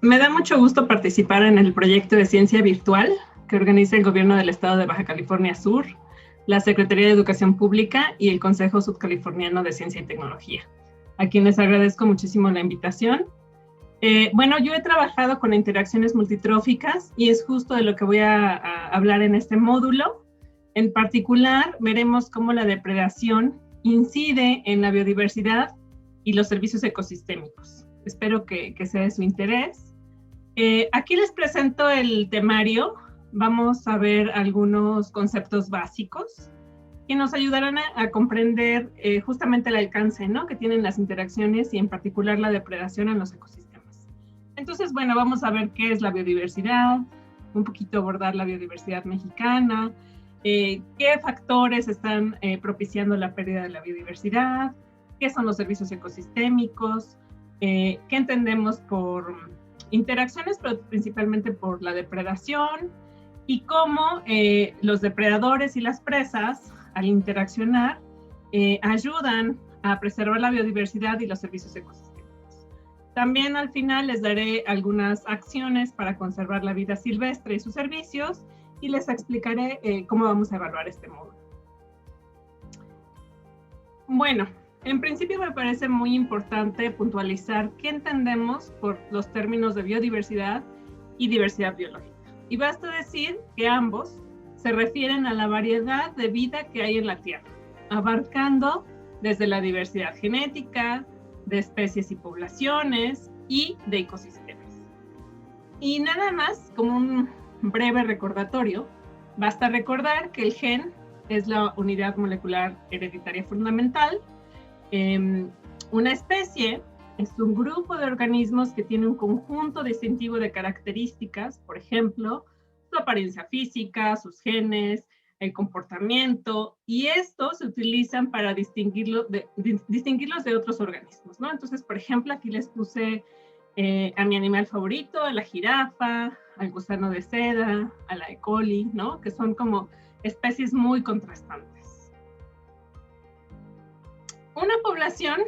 Me da mucho gusto participar en el proyecto de ciencia virtual que organiza el Gobierno del Estado de Baja California Sur, la Secretaría de Educación Pública y el Consejo Subcaliforniano de Ciencia y Tecnología, a quienes agradezco muchísimo la invitación. Bueno, yo he trabajado con interacciones multitróficas y es justo de lo que voy a hablar en este módulo. En particular, veremos cómo la depredación incide en la biodiversidad y los servicios ecosistémicos. Espero que sea de su interés. Aquí les presento el temario. Vamos a ver algunos conceptos básicos que nos ayudarán a comprender justamente el alcance, ¿no?, que tienen las interacciones y en particular la depredación en los ecosistemas. Entonces, bueno, vamos a ver qué es la biodiversidad, un poquito abordar la biodiversidad mexicana, qué factores están propiciando la pérdida de la biodiversidad, qué son los servicios ecosistémicos, qué entendemos por interacciones, pero principalmente por la depredación, y cómo los depredadores y las presas, al interaccionar, ayudan a preservar la biodiversidad y los servicios ecosistémicos. También al final les daré algunas acciones para conservar la vida silvestre y sus servicios, y les explicaré cómo vamos a evaluar este módulo. Bueno, en principio me parece muy importante puntualizar qué entendemos por los términos de biodiversidad y diversidad biológica. Y basta decir que ambos se refieren a la variedad de vida que hay en la Tierra, abarcando desde la diversidad genética, de especies y poblaciones y de ecosistemas. Y nada más, como un breve recordatorio, basta recordar que el gen es la unidad molecular hereditaria fundamental. Una especie es un grupo de organismos que tiene un conjunto distintivo de características, por ejemplo, su apariencia física, sus genes, el comportamiento, y estos se utilizan para distinguirlos de otros organismos, ¿no? Entonces, por ejemplo, aquí les puse a mi animal favorito, a la jirafa, al gusano de seda, a la E. coli, ¿no?, que son como especies muy contrastantes. Una población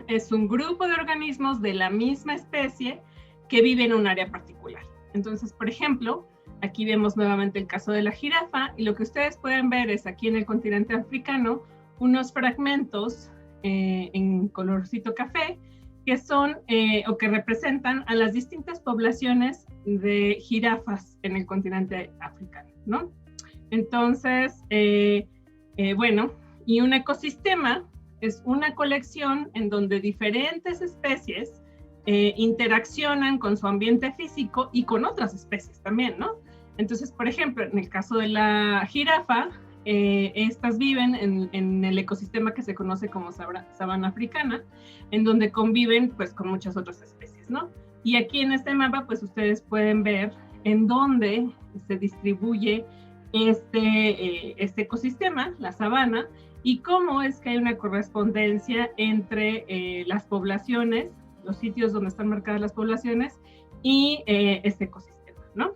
es un grupo de organismos de la misma especie que vive en un área particular. Entonces, por ejemplo, aquí vemos nuevamente el caso de la jirafa, y lo que ustedes pueden ver es aquí en el continente africano unos fragmentos en colorcito café que son o que representan a las distintas poblaciones de jirafas en el continente africano, ¿no? Entonces, bueno, y un ecosistema es una colección en donde diferentes especies interaccionan con su ambiente físico y con otras especies también, ¿no? Entonces, por ejemplo, en el caso de la jirafa, estas viven en el ecosistema que se conoce como sabana africana, en donde conviven pues con muchas otras especies, ¿no? Y aquí en este mapa pues ustedes pueden ver en dónde se distribuye este ecosistema, la sabana, y cómo es que hay una correspondencia entre las poblaciones, los sitios donde están marcadas las poblaciones, y este ecosistema, ¿no?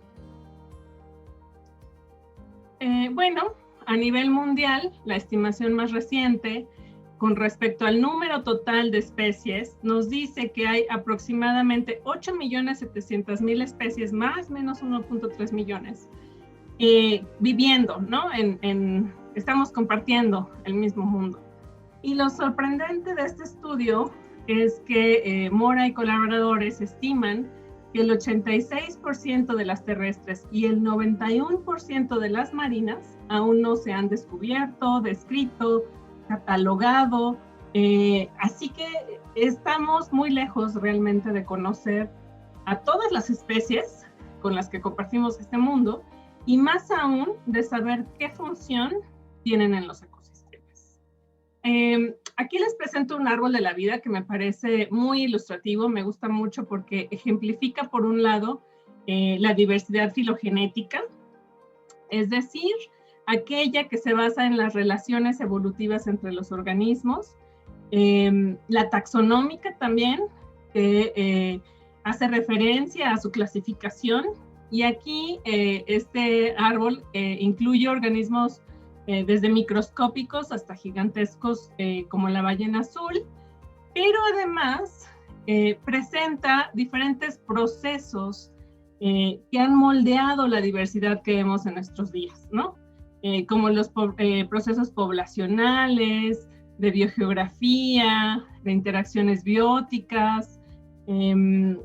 Bueno, a nivel mundial, la estimación más reciente con respecto al número total de especies nos dice que hay aproximadamente 8.700.000 especies, más o menos 1.3 millones, viviendo, ¿no? Estamos compartiendo el mismo mundo. Y lo sorprendente de este estudio es que Mora y colaboradores estiman que el 86% de las terrestres y el 91% de las marinas aún no se han descubierto, descrito, catalogado, así que estamos muy lejos realmente de conocer a todas las especies con las que compartimos este mundo, y más aún de saber qué función tienen en los ecosistemas. Aquí les presento un árbol de la vida que me parece muy ilustrativo, me gusta mucho porque ejemplifica por un lado la diversidad filogenética, es decir, aquella que se basa en las relaciones evolutivas entre los organismos, la taxonómica también, que hace referencia a su clasificación, y aquí este árbol incluye organismos desde microscópicos hasta gigantescos como la ballena azul, pero además presenta diferentes procesos que han moldeado la diversidad que vemos en nuestros días, ¿no? Como los procesos poblacionales, de biogeografía, de interacciones bióticas, de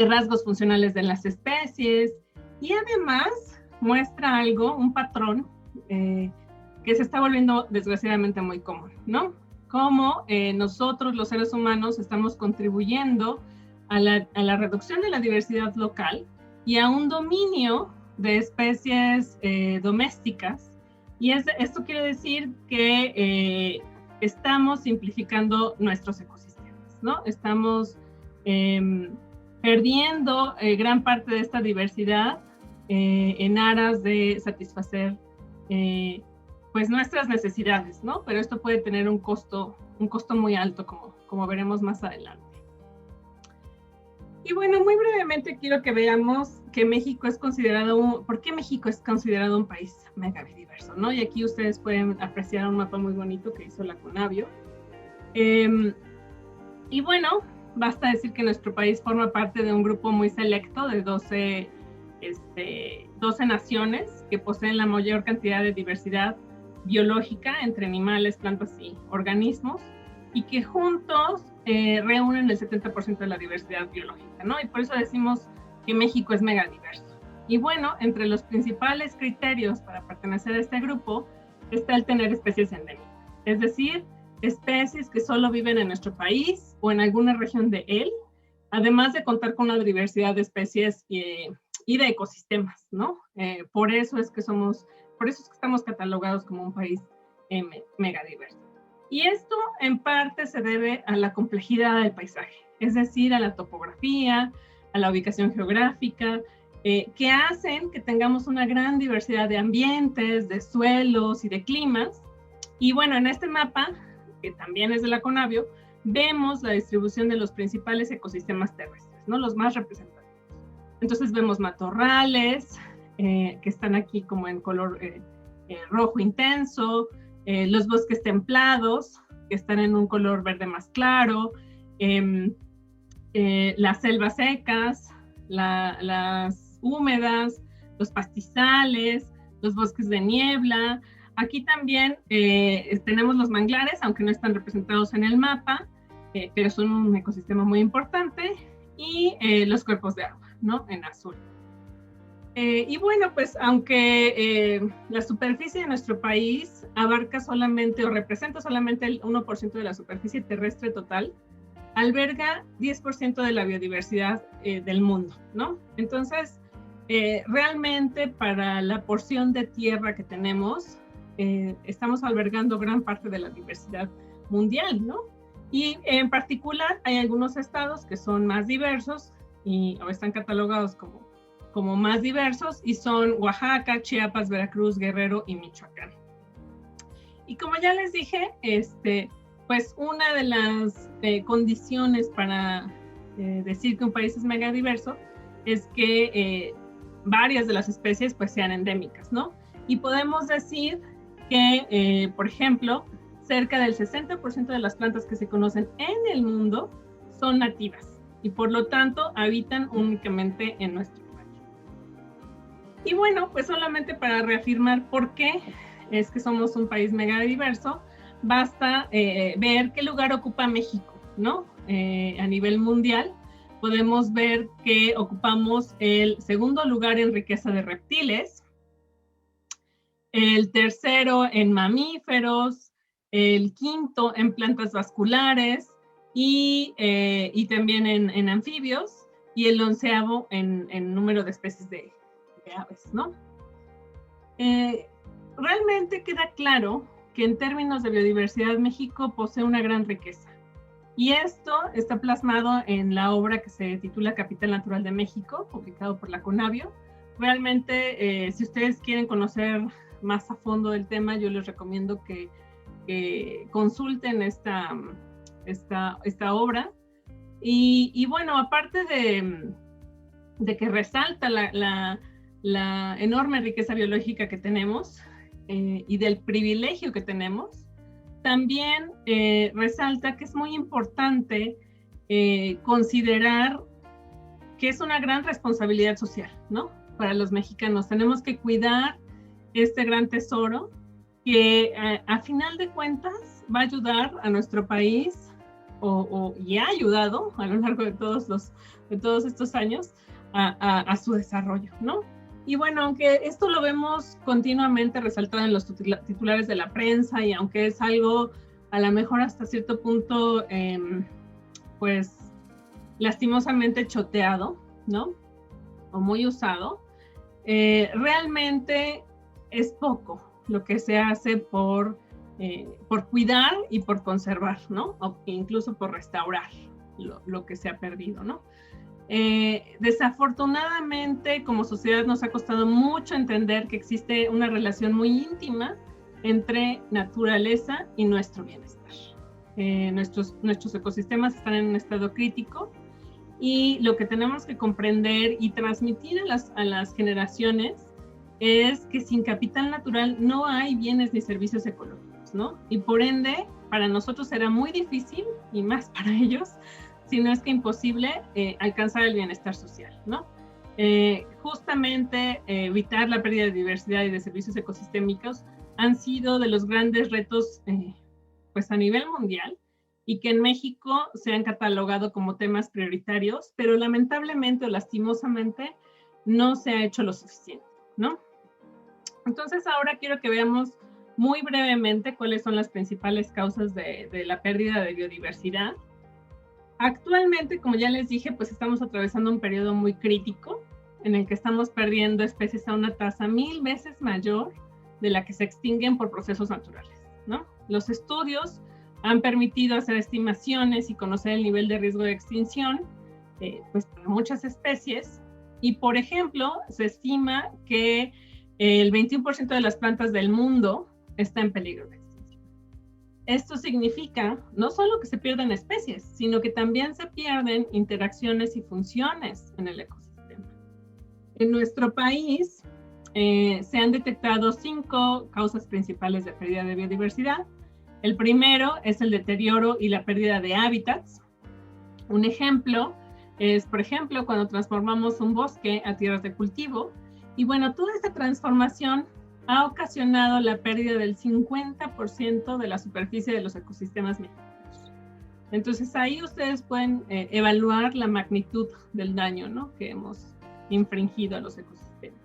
rasgos funcionales de las especies, y además muestra algo, un patrón que se está volviendo desgraciadamente muy común, ¿no? Cómo nosotros, los seres humanos, estamos contribuyendo a la reducción de la diversidad local y a un dominio de especies domésticas. Y esto quiere decir que estamos simplificando nuestros ecosistemas, ¿no? Estamos perdiendo gran parte de esta diversidad en aras de satisfacer pues nuestras necesidades, ¿no? Pero esto puede tener un costo muy alto, como veremos más adelante. Y bueno, muy brevemente quiero que veamos que México es considerado, ¿por qué México es considerado un país mega biodiverso, ¿no? Y aquí ustedes pueden apreciar un mapa muy bonito que hizo la CONABIO. Y bueno, basta decir que nuestro país forma parte de un grupo muy selecto de 12 naciones que poseen la mayor cantidad de diversidad biológica entre animales, plantas y organismos, y que juntos reúnen el 70% de la diversidad biológica, ¿no? Y por eso decimos que México es megadiverso. Y bueno, entre los principales criterios para pertenecer a este grupo está el tener especies endémicas, es decir, especies que solo viven en nuestro país o en alguna región de él, además de contar con una diversidad de especies y de ecosistemas, ¿no? Por eso es que estamos catalogados como un país megadiverso. Y esto en parte se debe a la complejidad del paisaje, es decir, a la topografía, a la ubicación geográfica, que hacen que tengamos una gran diversidad de ambientes, de suelos y de climas. Y bueno, en este mapa, que también es de la CONABIO, vemos la distribución de los principales ecosistemas terrestres, ¿no? Los más representativos. Entonces vemos matorrales, que están aquí como en color rojo intenso, los bosques templados, que están en un color verde más claro, las selvas secas, las húmedas, los pastizales, los bosques de niebla. Aquí también tenemos los manglares, aunque no están representados en el mapa, pero son un ecosistema muy importante, y los cuerpos de agua, ¿no? En azul. Y bueno, pues aunque la superficie de nuestro país abarca solamente o representa solamente el 1% de la superficie terrestre total, alberga 10% de la biodiversidad del mundo, ¿no? Entonces, realmente para la porción de tierra que tenemos, estamos albergando gran parte de la diversidad mundial, ¿no? Y en particular hay algunos estados que son más diversos o están catalogados como más diversos, y son Oaxaca, Chiapas, Veracruz, Guerrero y Michoacán. Y como ya les dije, pues una de las condiciones para decir que un país es megadiverso es que varias de las especies pues sean endémicas, ¿no? Y podemos decir que, por ejemplo, cerca del 60% de las plantas que se conocen en el mundo son nativas y por lo tanto habitan únicamente en nuestro país. Y bueno, pues solamente para reafirmar por qué es que somos un país megadiverso, basta ver qué lugar ocupa México, ¿no? A nivel mundial, podemos ver que ocupamos el segundo lugar en riqueza de reptiles, el tercero en mamíferos, el quinto en plantas vasculares y también en anfibios, y el 11º en número de especies de aves, ¿no? Realmente queda claro que en términos de biodiversidad México posee una gran riqueza. Y esto está plasmado en la obra que se titula Capital Natural de México, publicado por la CONABIO. Realmente, si ustedes quieren conocer más a fondo del tema, yo les recomiendo que consulten esta obra. Y bueno, aparte de que resalta la enorme riqueza biológica que tenemos y del privilegio que tenemos, también resalta que es muy importante considerar que es una gran responsabilidad social, ¿no? Para los mexicanos. Tenemos que cuidar este gran tesoro que a final de cuentas va a ayudar a nuestro país y ha ayudado a lo largo de todos estos años a su desarrollo, ¿no? Y bueno, aunque esto lo vemos continuamente resaltado en los titulares de la prensa y aunque es algo a lo mejor hasta cierto punto, pues lastimosamente choteado, ¿no? O muy usado, realmente es poco lo que se hace por cuidar y por conservar, ¿no? O incluso por restaurar lo que se ha perdido, ¿no? Desafortunadamente, como sociedad nos ha costado mucho entender que existe una relación muy íntima entre naturaleza y nuestro bienestar. Nuestros ecosistemas están en un estado crítico y lo que tenemos que comprender y transmitir a las generaciones es que sin capital natural no hay bienes ni servicios ecológicos, ¿no? Y por ende, para nosotros será muy difícil, y más para ellos, si no es que imposible, alcanzar el bienestar social, ¿no? Justamente evitar la pérdida de diversidad y de servicios ecosistémicos han sido de los grandes retos pues a nivel mundial y que en México se han catalogado como temas prioritarios, pero lamentablemente o lastimosamente no se ha hecho lo suficiente, ¿no? Entonces ahora quiero que veamos muy brevemente cuáles son las principales causas de la pérdida de biodiversidad. Actualmente, como ya les dije, pues estamos atravesando un periodo muy crítico en el que estamos perdiendo especies a una tasa 1000 veces mayor de la que se extinguen por procesos naturales, ¿no? Los estudios han permitido hacer estimaciones y conocer el nivel de riesgo de extinción pues para muchas especies y, por ejemplo, se estima que el 21% de las plantas del mundo está en peligro de extinción. Esto significa no solo que se pierden especies, sino que también se pierden interacciones y funciones en el ecosistema. En nuestro país se han detectado 5 causas principales de pérdida de biodiversidad. El primero es el deterioro y la pérdida de hábitats. Un ejemplo es, por ejemplo, cuando transformamos un bosque a tierras de cultivo. Y bueno, toda esta transformación ha ocasionado la pérdida del 50% de la superficie de los ecosistemas mexicanos. Entonces ahí ustedes pueden evaluar la magnitud del daño, ¿no?, que hemos infringido a los ecosistemas.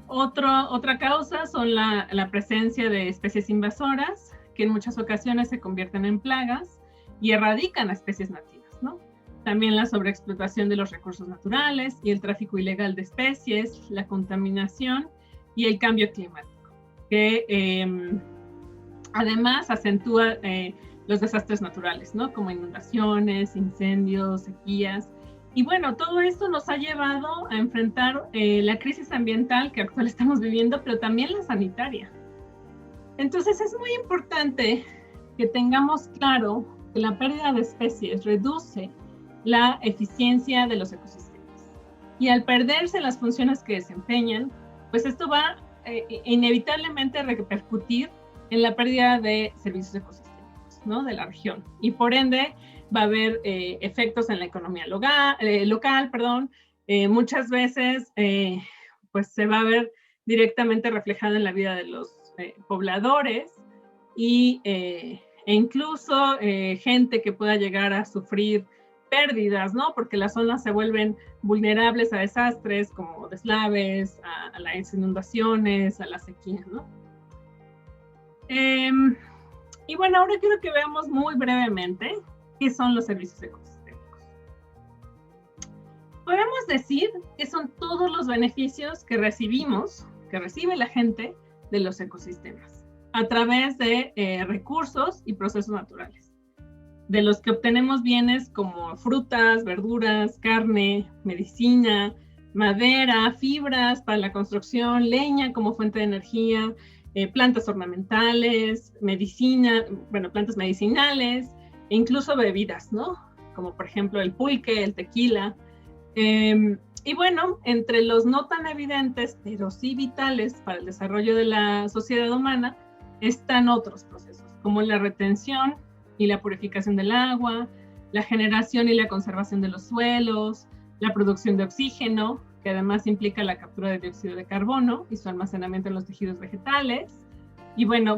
Otra causa son la presencia de especies invasoras, que en muchas ocasiones se convierten en plagas y erradican a especies nativas, ¿no? También la sobreexplotación de los recursos naturales y el tráfico ilegal de especies, la contaminación y el cambio climático, que además acentúa los desastres naturales, ¿no?, como inundaciones, incendios, sequías. Y bueno, todo esto nos ha llevado a enfrentar la crisis ambiental que actual estamos viviendo, pero también la sanitaria. Entonces es muy importante que tengamos claro que la pérdida de especies reduce la eficiencia de los ecosistemas. Y al perderse las funciones que desempeñan, pues esto va inevitablemente a repercutir en la pérdida de servicios ecosistémicos, ¿no?, de la región. Y por ende va a haber efectos en la economía local, muchas veces pues se va a ver directamente reflejado en la vida de los pobladores e incluso gente que pueda llegar a sufrir pérdidas, ¿no?, porque las zonas se vuelven vulnerables a desastres como deslaves, a las inundaciones, a la sequía, ¿no? Y bueno, ahora quiero que veamos muy brevemente qué son los servicios ecosistémicos. Podemos decir que son todos los beneficios que recibe la gente de los ecosistemas a través de recursos y procesos naturales, de los que obtenemos bienes como frutas, verduras, carne, medicina, madera, fibras para la construcción, leña como fuente de energía, plantas ornamentales, plantas medicinales, e incluso bebidas, ¿no?, como por ejemplo el pulque, el tequila. Y bueno, entre los no tan evidentes, pero sí vitales para el desarrollo de la sociedad humana, están otros procesos, como la retención y la purificación del agua, la generación y la conservación de los suelos, la producción de oxígeno, que además implica la captura de dióxido de carbono y su almacenamiento en los tejidos vegetales. Y bueno,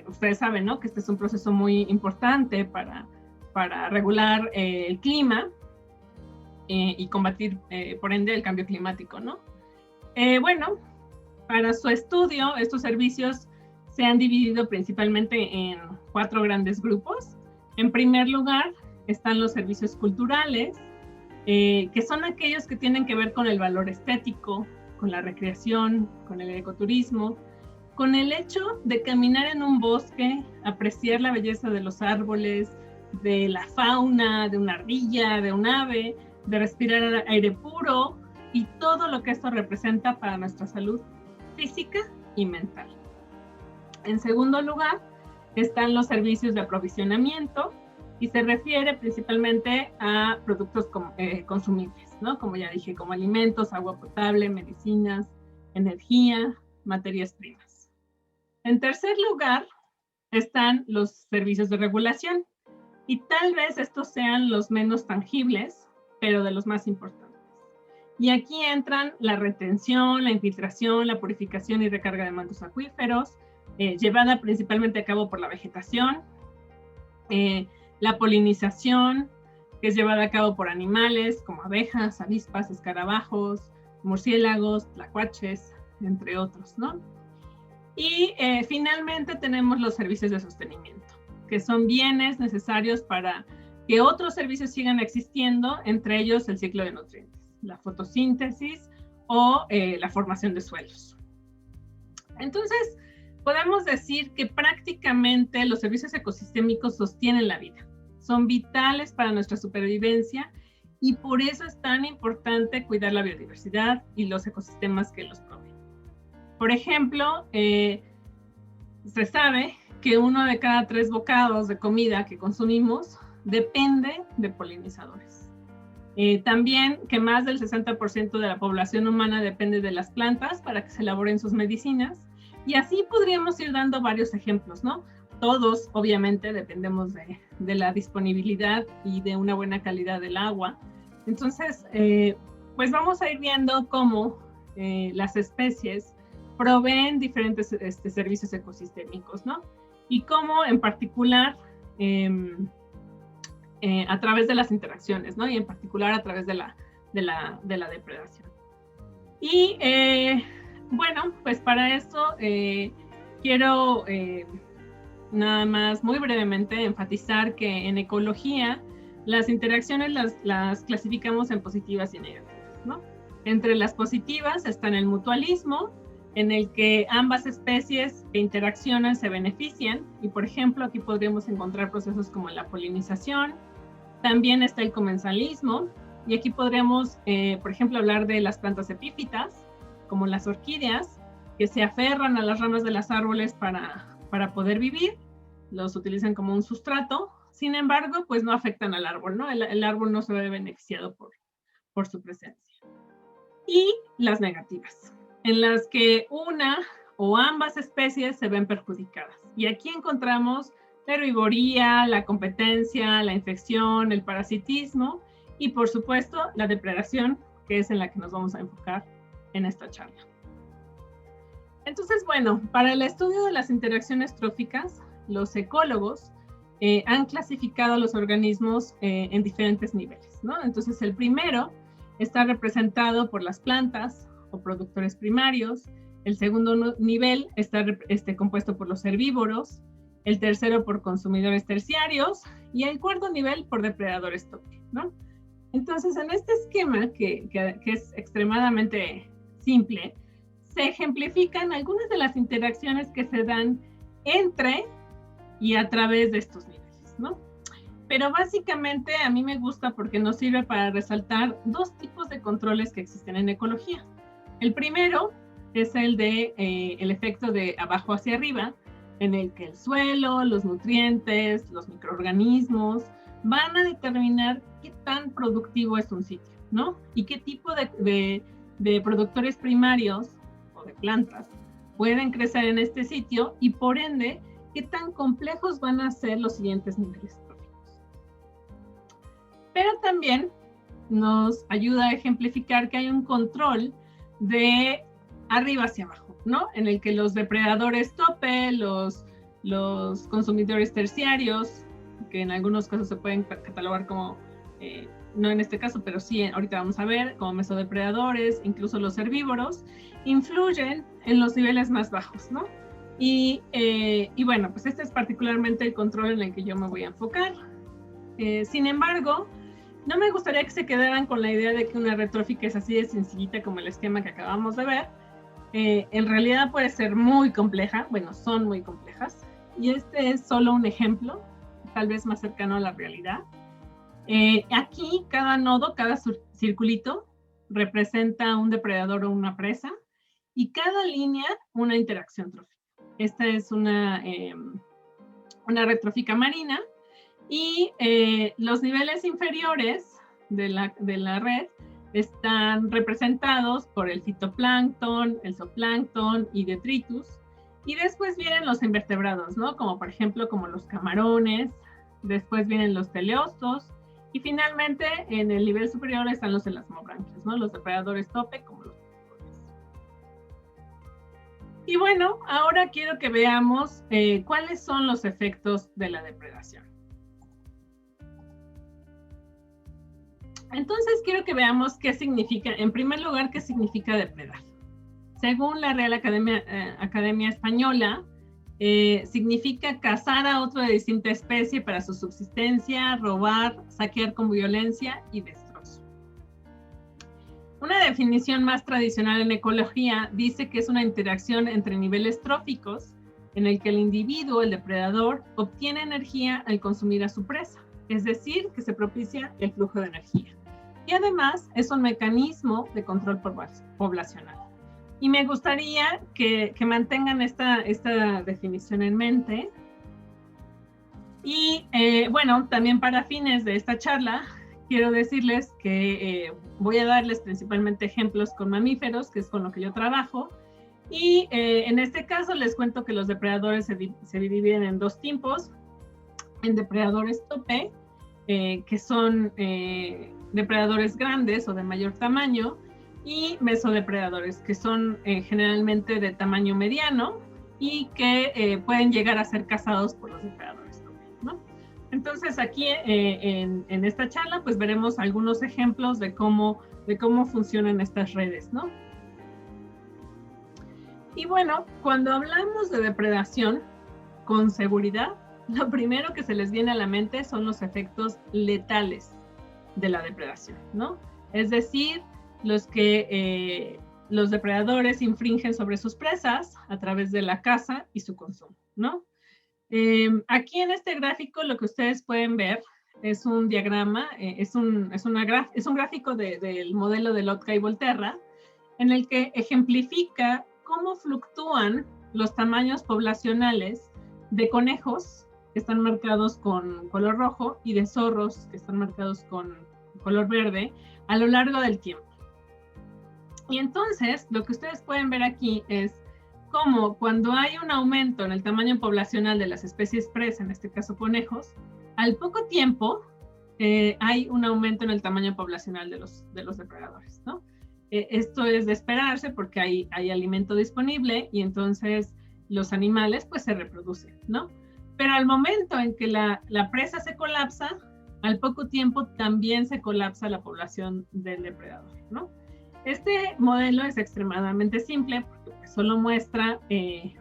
ustedes saben, ¿no?, que este es un proceso muy importante para regular el clima y combatir, por ende, el cambio climático, ¿no? Bueno, para su estudio, estos servicios se han dividido principalmente en 4 grandes grupos. En primer lugar, están los servicios culturales, que son aquellos que tienen que ver con el valor estético, con la recreación, con el ecoturismo, con el hecho de caminar en un bosque, apreciar la belleza de los árboles, de la fauna, de una ardilla, de un ave, de respirar aire puro y todo lo que esto representa para nuestra salud física y mental. En segundo lugar, están los servicios de aprovisionamiento y se refiere principalmente a productos consumibles, ¿no? Como ya dije, como alimentos, agua potable, medicinas, energía, materias primas. En tercer lugar, están los servicios de regulación y tal vez estos sean los menos tangibles, pero de los más importantes. Y aquí entran la retención, la infiltración, la purificación y recarga de mantos acuíferos, llevada principalmente a cabo por la vegetación, la polinización, que es llevada a cabo por animales como abejas, avispas, escarabajos, murciélagos, tlacuaches, entre otros, ¿no? Y finalmente tenemos los servicios de sostenimiento, que son bienes necesarios para que otros servicios sigan existiendo, entre ellos el ciclo de nutrientes, la fotosíntesis o la formación de suelos. Entonces, podemos decir que prácticamente los servicios ecosistémicos sostienen la vida, son vitales para nuestra supervivencia y por eso es tan importante cuidar la biodiversidad y los ecosistemas que los proveen. Por ejemplo, se sabe que 1 de cada 3 bocados de comida que consumimos depende de polinizadores. También que más del 60% de la población humana depende de las plantas para que se elaboren sus medicinas. Y así podríamos ir dando varios ejemplos, ¿no? Todos, obviamente, dependemos de la disponibilidad y de una buena calidad del agua. Entonces, pues vamos a ir viendo cómo las especies proveen diferentes servicios ecosistémicos, ¿no? Y cómo, en particular, a través de las interacciones, ¿no? Y en particular a través de la depredación. Y bueno, pues para esto quiero nada más muy brevemente enfatizar que en ecología las interacciones las clasificamos en positivas y negativas, ¿no? Entre las positivas están el mutualismo, en el que ambas especies que interaccionan se benefician, y por ejemplo aquí podríamos encontrar procesos como la polinización. También está el comensalismo, y aquí podríamos, por ejemplo, hablar de las plantas epífitas, como las orquídeas, que se aferran a las ramas de los árboles para poder vivir, los utilizan como un sustrato, sin embargo, pues no afectan al árbol, ¿no? El árbol no se ve beneficiado por su presencia. Y las negativas, en las que una o ambas especies se ven perjudicadas. Y aquí encontramos la herbivoría, la competencia, la infección, el parasitismo y, por supuesto, la depredación, que es en la que nos vamos a enfocar en esta charla. Entonces, bueno, para el estudio de las interacciones tróficas, los ecólogos han clasificado los organismos en diferentes niveles, ¿no? Entonces, el primero está representado por las plantas o productores primarios, el segundo nivel está compuesto por los herbívoros, el tercero por consumidores terciarios y el cuarto nivel por depredadores tope, ¿no? Entonces, en este esquema, que es extremadamente simple, se ejemplifican algunas de las interacciones que se dan entre y a través de estos niveles, ¿no? Pero básicamente a mí me gusta porque nos sirve para resaltar 2 tipos de controles que existen en ecología. El primero es el de el efecto de abajo hacia arriba, en el que el suelo, los nutrientes, los microorganismos van a determinar qué tan productivo es un sitio, ¿no? Y qué tipo de productores primarios o de plantas pueden crecer en este sitio y por ende, qué tan complejos van a ser los siguientes niveles tróficos. pero también nos ayuda a ejemplificar que hay un control de arriba hacia abajo, ¿no? En el que los depredadores tope, los consumidores terciarios, que en algunos casos se pueden catalogar como, no en este caso, pero sí, ahorita vamos a ver, como mesodepredadores, incluso los herbívoros, influyen en los niveles más bajos, ¿no? Y bueno, pues este es particularmente el control en el que yo me voy a enfocar. Sin embargo, no me gustaría que se quedaran con la idea de que una red trófica es así de sencillita como el esquema que acabamos de ver. En realidad puede ser muy compleja, bueno, son muy complejas, y este es solo un ejemplo, tal vez más cercano a la realidad. Aquí cada nodo, cada circulito representa un depredador o una presa, y cada línea una interacción trófica. Esta es una red trófica marina, y los niveles inferiores de la red están representados por el fitoplancton, el zooplancton y detritus, y después vienen los invertebrados, ¿no? Como por ejemplo como los camarones, después vienen los teleostos, y finalmente en el nivel superior están los elasmobranquios, ¿no? Los depredadores tope como los tiburones. Y bueno, ahora quiero que veamos cuáles son los efectos de la depredación. Entonces quiero que veamos qué significa, en primer lugar, qué significa depredar. Según la Real Academia Española, significa cazar a otro de distinta especie para su subsistencia, robar, saquear con violencia y destrozo. Una definición más tradicional en ecología dice que es una interacción entre niveles tróficos en el que el individuo, el depredador, obtiene energía al consumir a su presa, es decir, que se propicia el flujo de energía. Y además es un mecanismo de control poblacional. Y me gustaría que mantengan esta definición en mente. Y bueno, también para fines de esta charla, quiero decirles que voy a darles principalmente ejemplos con mamíferos, que es con lo que yo trabajo. Y en este caso les cuento que los depredadores se dividen en dos tipos, en depredadores tope, que son depredadores grandes o de mayor tamaño, y mesodepredadores, que son generalmente de tamaño mediano y que pueden llegar a ser cazados por los depredadores tope, ¿no? Entonces aquí en esta charla pues veremos algunos ejemplos de cómo funcionan estas redes, ¿no? Y bueno, cuando hablamos de depredación, con seguridad, lo primero que se les viene a la mente son los efectos letales de la depredación, ¿no? Es decir, los depredadores infringen sobre sus presas a través de la caza y su consumo, ¿no? Aquí en este gráfico lo que ustedes pueden ver es un diagrama, es un gráfico del modelo de Lotka y Volterra, en el que ejemplifica cómo fluctúan los tamaños poblacionales de conejos, que están marcados con color rojo, y de zorros, que están marcados con color verde, a lo largo del tiempo. Y entonces, lo que ustedes pueden ver aquí es cómo cuando hay un aumento en el tamaño poblacional de las especies presa, en este caso conejos, al poco tiempo hay un aumento en el tamaño poblacional de los depredadores, ¿no? Esto es de esperarse porque hay alimento disponible y entonces los animales pues se reproducen, ¿no? Pero al momento en que la presa se colapsa, al poco tiempo también se colapsa la población del depredador, ¿no? Este modelo es extremadamente simple porque solo muestra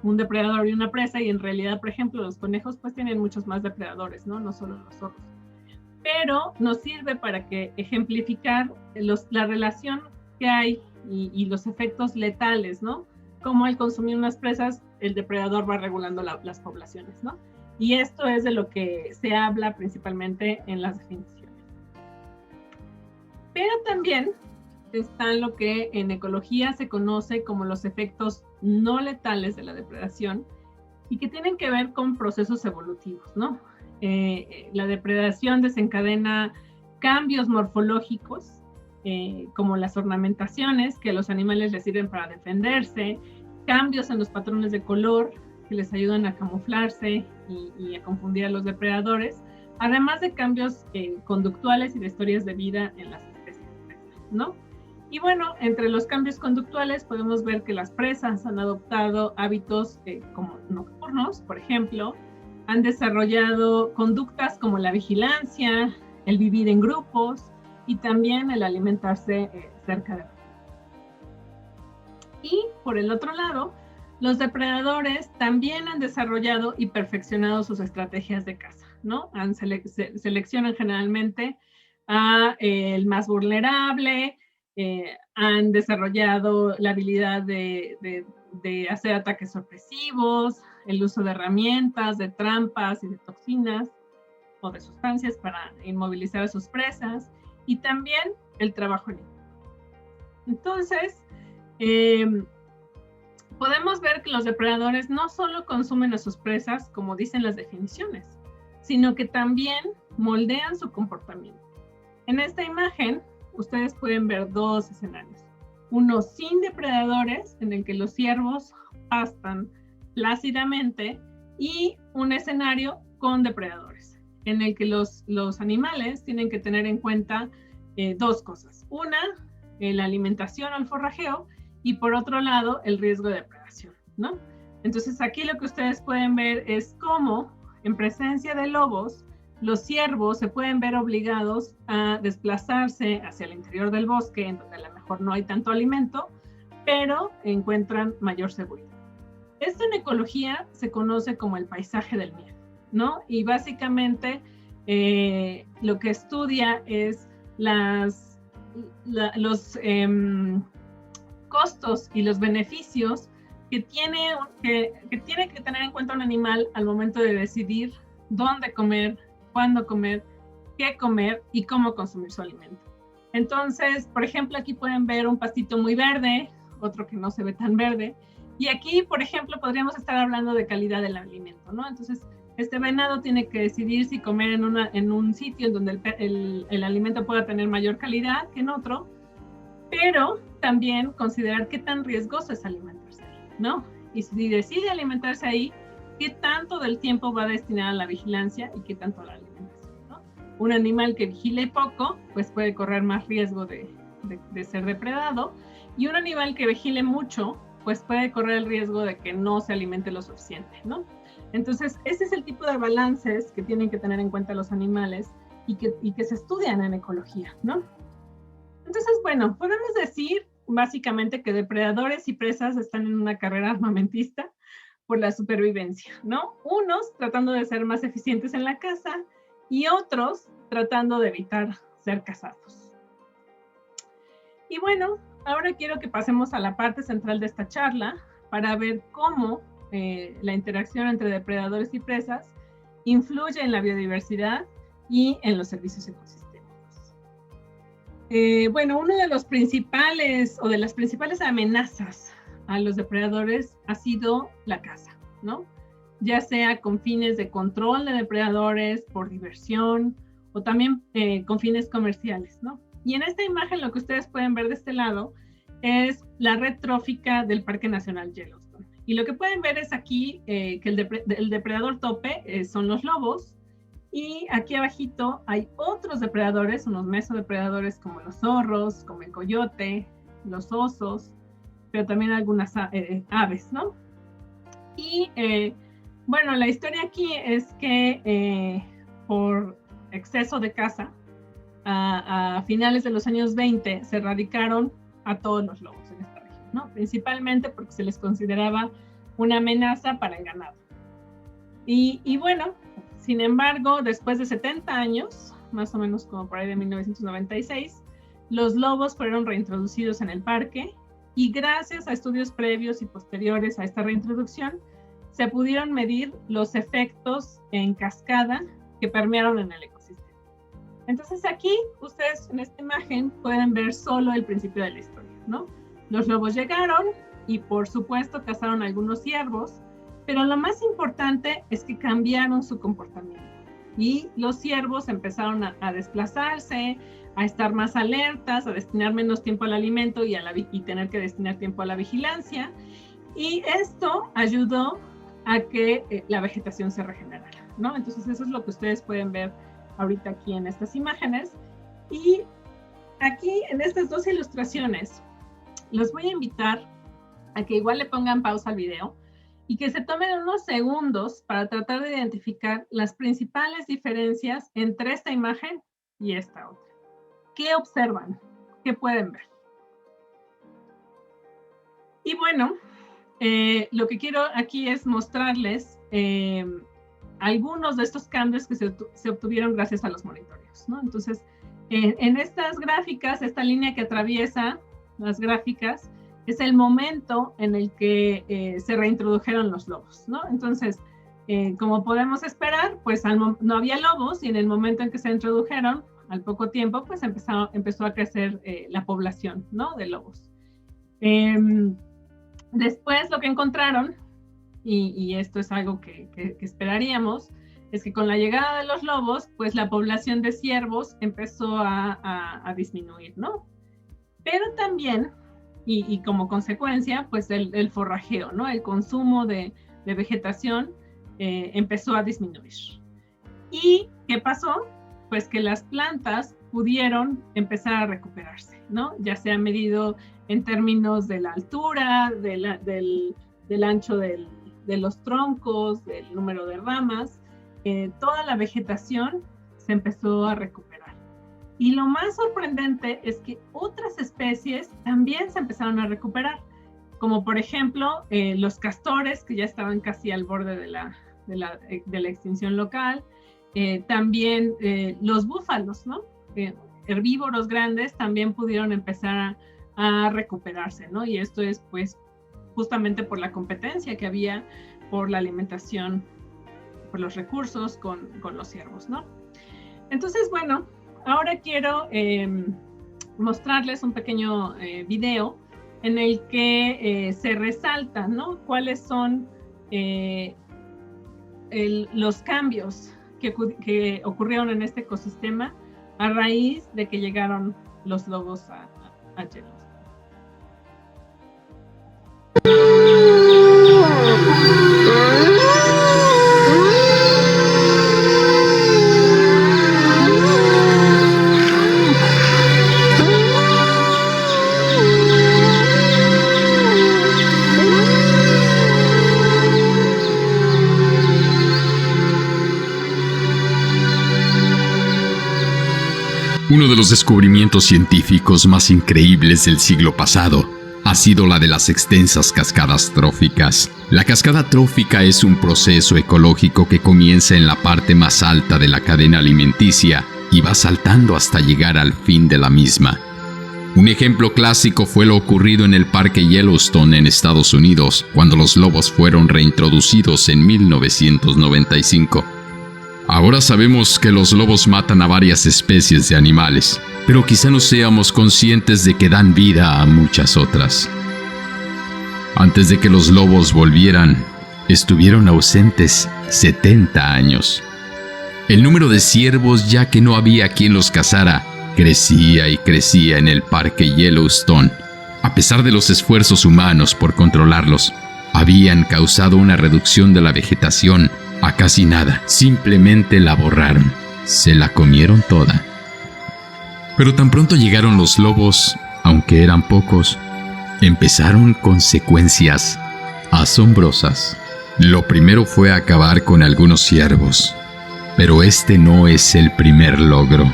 un depredador y una presa, y en realidad, por ejemplo, los conejos pues tienen muchos más depredadores, ¿no? No solo los zorros. Pero nos sirve para ejemplificar la relación que hay y los efectos letales, ¿no? Como al consumir unas presas, el depredador va regulando las poblaciones, ¿no? Y esto es de lo que se habla principalmente en las definiciones. Pero también está lo que en ecología se conoce como los efectos no letales de la depredación y que tienen que ver con procesos evolutivos, ¿no? La depredación desencadena cambios morfológicos, como las ornamentaciones, que a los animales les sirven para defenderse, cambios en los patrones de color, que les ayudan a camuflarse y a confundir a los depredadores, además de cambios conductuales y de historias de vida en las especies, ¿no? Y bueno, entre los cambios conductuales podemos ver que las presas han adoptado hábitos como nocturnos, por ejemplo, han desarrollado conductas como la vigilancia, el vivir en grupos y también el alimentarse cerca de. Y por el otro lado, los depredadores también han desarrollado y perfeccionado sus estrategias de caza, ¿no? Seleccionan generalmente el más vulnerable, han desarrollado la habilidad de hacer ataques sorpresivos, el uso de herramientas, de trampas y de toxinas o de sustancias para inmovilizar a sus presas, y también el trabajo en equipo. Entonces, podemos ver que los depredadores no solo consumen a sus presas, como dicen las definiciones, sino que también moldean su comportamiento. En esta imagen, ustedes pueden ver dos escenarios. Uno sin depredadores, en el que los ciervos pastan plácidamente, y un escenario con depredadores, en el que los animales tienen que tener en cuenta dos cosas. Una, la alimentación o el forrajeo, y por otro lado, el riesgo de depredación, ¿no? Entonces aquí lo que ustedes pueden ver es cómo, en presencia de lobos, los ciervos se pueden ver obligados a desplazarse hacia el interior del bosque, en donde a lo mejor no hay tanto alimento, pero encuentran mayor seguridad. Esto en ecología se conoce como el paisaje del miedo, ¿no? Y básicamente lo que estudia es los costos y los beneficios que tiene que tener en cuenta un animal al momento de decidir dónde comer, cuándo comer, qué comer y cómo consumir su alimento. Entonces, por ejemplo, aquí pueden ver un pastito muy verde, otro que no se ve tan verde, y aquí, por ejemplo, podríamos estar hablando de calidad del alimento, ¿no? Entonces, este venado tiene que decidir si comer en un sitio en donde el alimento pueda tener mayor calidad que en otro, pero también considerar qué tan riesgoso es alimentarse ahí, ¿no? Y si decide alimentarse ahí, qué tanto del tiempo va a destinar a la vigilancia y qué tanto a la alimentación, ¿no? Un animal que vigile poco, pues puede correr más riesgo de ser depredado, y un animal que vigile mucho, pues puede correr el riesgo de que no se alimente lo suficiente, ¿no? Entonces, ese es el tipo de balances que tienen que tener en cuenta los animales y que se estudian en ecología, ¿no? Entonces, bueno, podemos decir básicamente que depredadores y presas están en una carrera armamentista por la supervivencia, ¿no? Unos tratando de ser más eficientes en la caza y otros tratando de evitar ser cazados. Y bueno, ahora quiero que pasemos a la parte central de esta charla para ver cómo la interacción entre depredadores y presas influye en la biodiversidad y en los servicios ecosistémicos. Bueno, uno de los principales o de las principales amenazas a los depredadores ha sido la caza, ¿no? Ya sea con fines de control de depredadores, por diversión o también con fines comerciales, ¿no? Y en esta imagen lo que ustedes pueden ver de este lado es la red trófica del Parque Nacional Yellowstone. Y lo que pueden ver es aquí que el depredador tope son los lobos, y aquí abajito hay otros depredadores, unos mesodepredadores como los zorros, como el coyote, los osos, pero también algunas aves, ¿no? Y bueno, la historia aquí es que por exceso de caza, a finales de los años 20 se erradicaron a todos los lobos en esta región, ¿no? Principalmente porque se les consideraba una amenaza para el ganado. Y bueno, sin embargo, después de 70 años, más o menos como por ahí de 1996, los lobos fueron reintroducidos en el parque, y gracias a estudios previos y posteriores a esta reintroducción, se pudieron medir los efectos en cascada que permearon en el ecosistema. Entonces aquí, ustedes en esta imagen pueden ver solo el principio de la historia, ¿no? Los lobos llegaron y por supuesto cazaron algunos ciervos, pero lo más importante es que cambiaron su comportamiento. Y los ciervos empezaron a desplazarse, a estar más alertas, a destinar menos tiempo al alimento y tener que destinar tiempo a la vigilancia. Y esto ayudó a que la vegetación se regenerara, ¿no? Entonces eso es lo que ustedes pueden ver ahorita aquí en estas imágenes. Y aquí en estas dos ilustraciones los voy a invitar a que igual le pongan pausa al video y que se tomen unos segundos para tratar de identificar las principales diferencias entre esta imagen y esta otra. ¿Qué observan? ¿Qué pueden ver? Y bueno, lo que quiero aquí es mostrarles algunos de estos cambios que se obtuvieron gracias a los monitoreos, ¿no? Entonces, en estas gráficas, esta línea que atraviesa las gráficas es el momento en el que se reintrodujeron los lobos, ¿no? Entonces, como podemos esperar, pues no había lobos y en el momento en que se introdujeron, al poco tiempo, pues empezó a crecer la población, ¿no? De lobos. Después lo que encontraron, y esto es algo que esperaríamos, es que con la llegada de los lobos, pues la población de ciervos empezó a disminuir, ¿no? Pero también, y como consecuencia, pues el forrajeo, ¿no? El consumo de vegetación empezó a disminuir. ¿Y qué pasó? Pues que las plantas pudieron empezar a recuperarse, ¿no? Ya se ha medido en términos de la altura, del ancho de los troncos, del número de ramas, toda la vegetación se empezó a recuperar. Y lo más sorprendente es que otras especies también se empezaron a recuperar, como por ejemplo los castores, que ya estaban casi al borde de la extinción local, también los búfalos, ¿no? Herbívoros grandes también pudieron empezar a recuperarse, ¿no? Y esto es pues justamente por la competencia que había por la alimentación, por los recursos con los ciervos, ¿no? Entonces, bueno, ahora quiero mostrarles un pequeño video en el que se resalta, ¿no? Cuáles son los cambios que ocurrieron en este ecosistema a raíz de que llegaron los lobos a Yellowstone. Uno de los descubrimientos científicos más increíbles del siglo pasado ha sido la de las extensas cascadas tróficas. La cascada trófica es un proceso ecológico que comienza en la parte más alta de la cadena alimenticia y va saltando hasta llegar al fin de la misma. Un ejemplo clásico fue lo ocurrido en el Parque Yellowstone en Estados Unidos, cuando los lobos fueron reintroducidos en 1995. Ahora sabemos que los lobos matan a varias especies de animales, pero quizá no seamos conscientes de que dan vida a muchas otras. Antes de que los lobos volvieran, estuvieron ausentes 70 años. El número de ciervos, ya que no había quien los cazara, crecía y crecía en el Parque Yellowstone. A pesar de los esfuerzos humanos por controlarlos, habían causado una reducción de la vegetación a casi nada. Simplemente la borraron. Se la comieron toda. Pero tan pronto llegaron los lobos, aunque eran pocos, empezaron consecuencias asombrosas. Lo primero fue acabar con algunos ciervos, pero este no es el primer logro.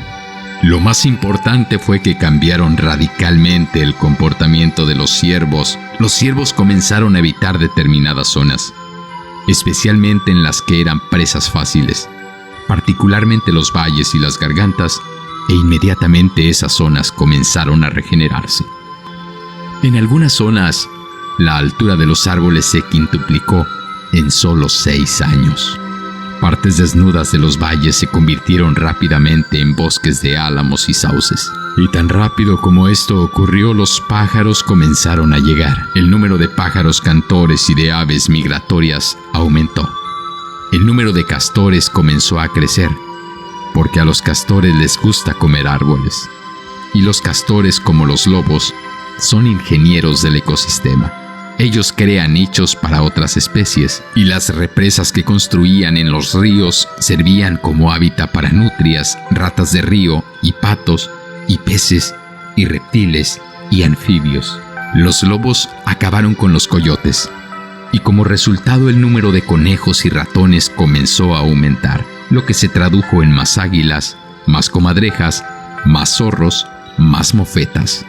Lo más importante fue que cambiaron radicalmente el comportamiento de los ciervos. Los ciervos comenzaron a evitar determinadas zonas, especialmente en las que eran presas fáciles, particularmente los valles y las gargantas, e inmediatamente esas zonas comenzaron a regenerarse. En algunas zonas, la altura de los árboles se quintuplicó en solo 6 años. Partes desnudas de los valles se convirtieron rápidamente en bosques de álamos y sauces. Y tan rápido como esto ocurrió, los pájaros comenzaron a llegar. El número de pájaros cantores y de aves migratorias aumentó. El número de castores comenzó a crecer, porque a los castores les gusta comer árboles. Y los castores, como los lobos, son ingenieros del ecosistema. Ellos crean nichos para otras especies, y las represas que construían en los ríos servían como hábitat para nutrias, ratas de río, y patos, y peces, y reptiles, y anfibios. Los lobos acabaron con los coyotes, y como resultado el número de conejos y ratones comenzó a aumentar, lo que se tradujo en más águilas, más comadrejas, más zorros, más mofetas.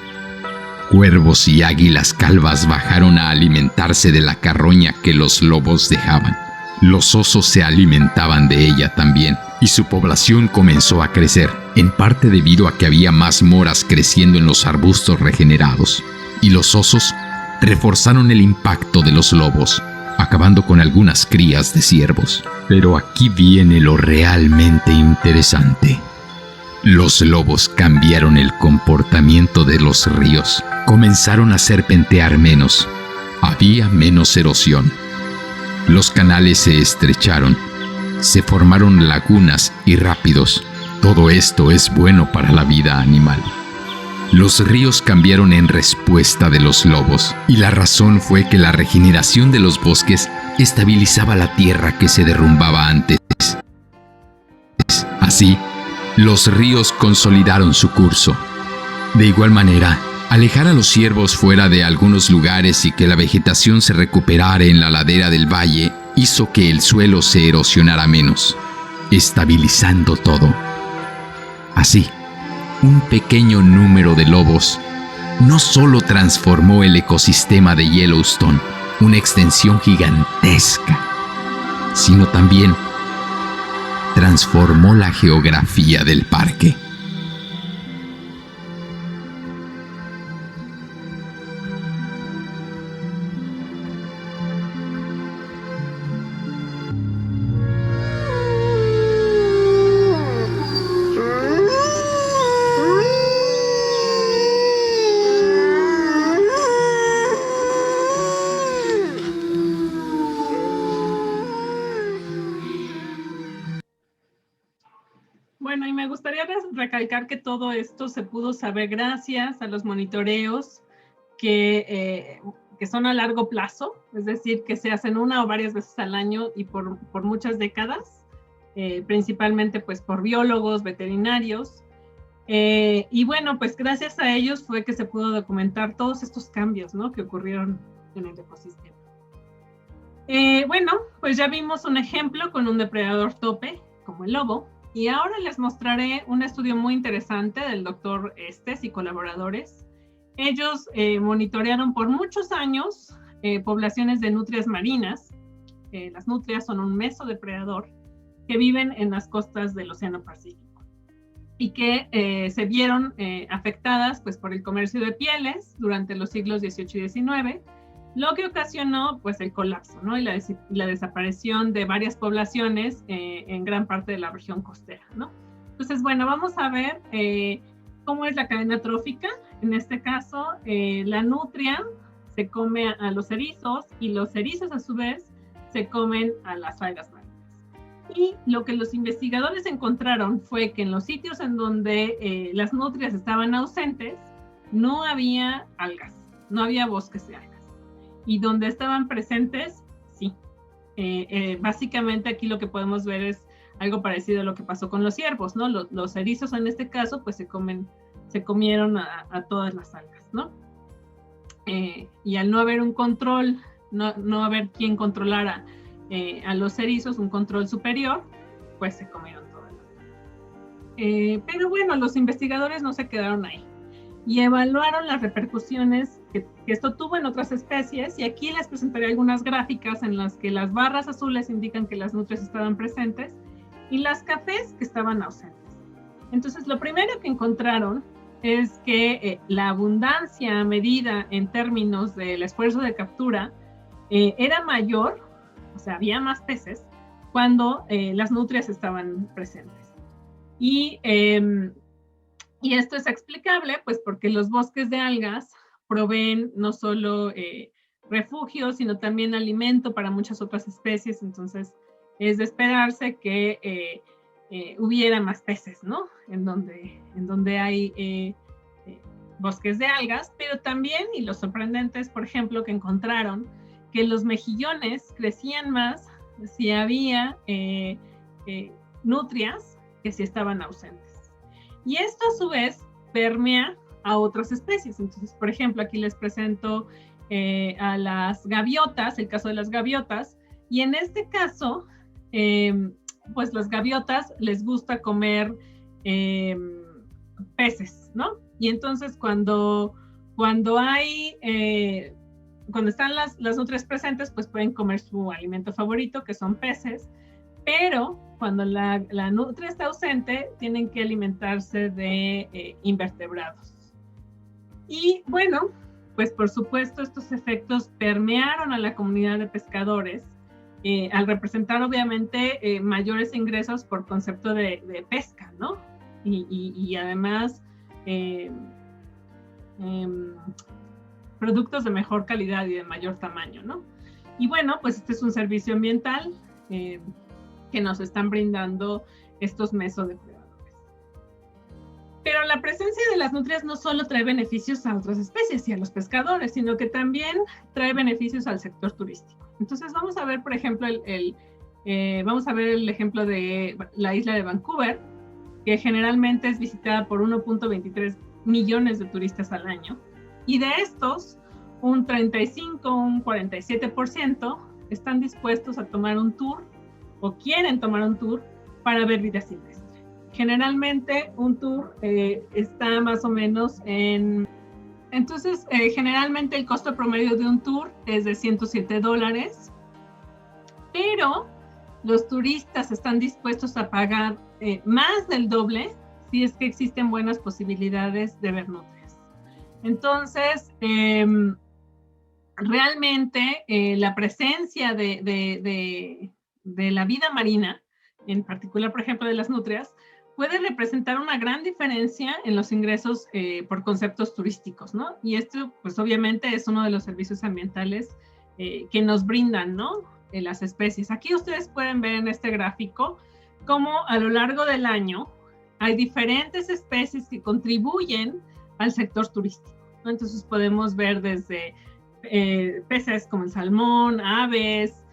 Cuervos y águilas calvas bajaron a alimentarse de la carroña que los lobos dejaban. Los osos se alimentaban de ella también, y su población comenzó a crecer, en parte debido a que había más moras creciendo en los arbustos regenerados. Y los osos reforzaron el impacto de los lobos, acabando con algunas crías de ciervos. Pero aquí viene lo realmente interesante. Los lobos cambiaron el comportamiento de los ríos. Comenzaron a serpentear menos. Había menos erosión. Los canales se estrecharon. Se formaron lagunas y rápidos. Todo esto es bueno para la vida animal. Los ríos cambiaron en respuesta de los lobos, y la razón fue que la regeneración de los bosques estabilizaba la tierra que se derrumbaba antes. Así, los ríos consolidaron su curso. De igual manera, alejar a los ciervos fuera de algunos lugares y que la vegetación se recuperara en la ladera del valle hizo que el suelo se erosionara menos, estabilizando todo. Así, un pequeño número de lobos no solo transformó el ecosistema de Yellowstone, una extensión gigantesca, sino también transformó la geografía del parque. Bueno, y me gustaría recalcar que todo esto se pudo saber gracias a los monitoreos que son a largo plazo, es decir, que se hacen una o varias veces al año y por muchas décadas, principalmente pues por biólogos, veterinarios. Y bueno, pues gracias a ellos fue que se pudo documentar todos estos cambios, ¿no?, que ocurrieron en el ecosistema. Bueno, pues ya vimos un ejemplo con un depredador tope, como el lobo, y ahora les mostraré un estudio muy interesante del doctor Estes y colaboradores. Ellos monitorearon por muchos años poblaciones de nutrias marinas. Las nutrias son un mesodepredador que viven en las costas del Océano Pacífico y que se vieron afectadas pues, por el comercio de pieles durante los siglos XVIII y XIX, lo que ocasionó pues, el colapso, ¿no?, y la desaparición de varias poblaciones en gran parte de la región costera, ¿no? Entonces, bueno, vamos a ver cómo es la cadena trófica. En este caso, la nutria se come a los erizos y los erizos a su vez se comen a las algas marinas. Y lo que los investigadores encontraron fue que en los sitios en donde las nutrias estaban ausentes, no había algas, no había bosques de algas. Y donde estaban presentes, sí. Básicamente aquí lo que podemos ver es algo parecido a lo que pasó con los ciervos, ¿no? Los erizos en este caso, pues se comieron a todas las algas, ¿no? Y al no haber un control, no haber quien controlara a los erizos, un control superior, pues se comieron todas las algas. Pero bueno, los investigadores no se quedaron ahí y evaluaron las repercusiones que esto tuvo en otras especies, y aquí les presentaré algunas gráficas en las que las barras azules indican que las nutrias estaban presentes y las cafés que estaban ausentes. Entonces, lo primero que encontraron es que la abundancia medida en términos del esfuerzo de captura era mayor, o sea, había más peces cuando las nutrias estaban presentes. Y esto es explicable, pues, porque los bosques de algas proveen no solo refugio, sino también alimento para muchas otras especies. Entonces, es de esperarse que hubiera más peces, ¿no? En donde hay bosques de algas, pero también, y lo sorprendente es, por ejemplo, que encontraron que los mejillones crecían más si había nutrias que si estaban ausentes. Y esto a su vez permea a otras especies. Entonces, por ejemplo, aquí les presento a las gaviotas, el caso de las gaviotas, y en este caso, pues las gaviotas les gusta comer peces, ¿no? Y entonces cuando están las nutrias presentes, pues pueden comer su alimento favorito, que son peces, pero cuando la nutria está ausente, tienen que alimentarse de invertebrados. Y bueno, pues por supuesto estos efectos permearon a la comunidad de pescadores, al representar obviamente mayores ingresos por concepto de pesca, ¿no? Y además productos de mejor calidad y de mayor tamaño, ¿no? Y bueno, pues este es un servicio ambiental que nos están brindando estos mesodepredadores. Pero la presencia de las nutrias no solo trae beneficios a otras especies y a los pescadores, sino que también trae beneficios al sector turístico. Entonces vamos a ver, por ejemplo, vamos a ver el ejemplo de la isla de Vancouver, que generalmente es visitada por 1.23 millones de turistas al año. Y de estos, un 35, un 47% están dispuestos a tomar un tour o quieren tomar un tour para ver vida silvestre. Generalmente un tour está más o menos en... Entonces, generalmente el costo promedio de un tour es de $107, pero los turistas están dispuestos a pagar más del doble si es que existen buenas posibilidades de ver nutrias. Entonces, realmente la presencia de la vida marina, en particular, por ejemplo, de las nutrias, puede representar una gran diferencia en los ingresos por conceptos turísticos, ¿no? Y esto, pues obviamente, es uno de los servicios ambientales que nos brindan, ¿no? Las especies. Aquí ustedes pueden ver en este gráfico cómo a lo largo del año hay diferentes especies que contribuyen al sector turístico, ¿no? Entonces podemos ver desde peces como el salmón, aves,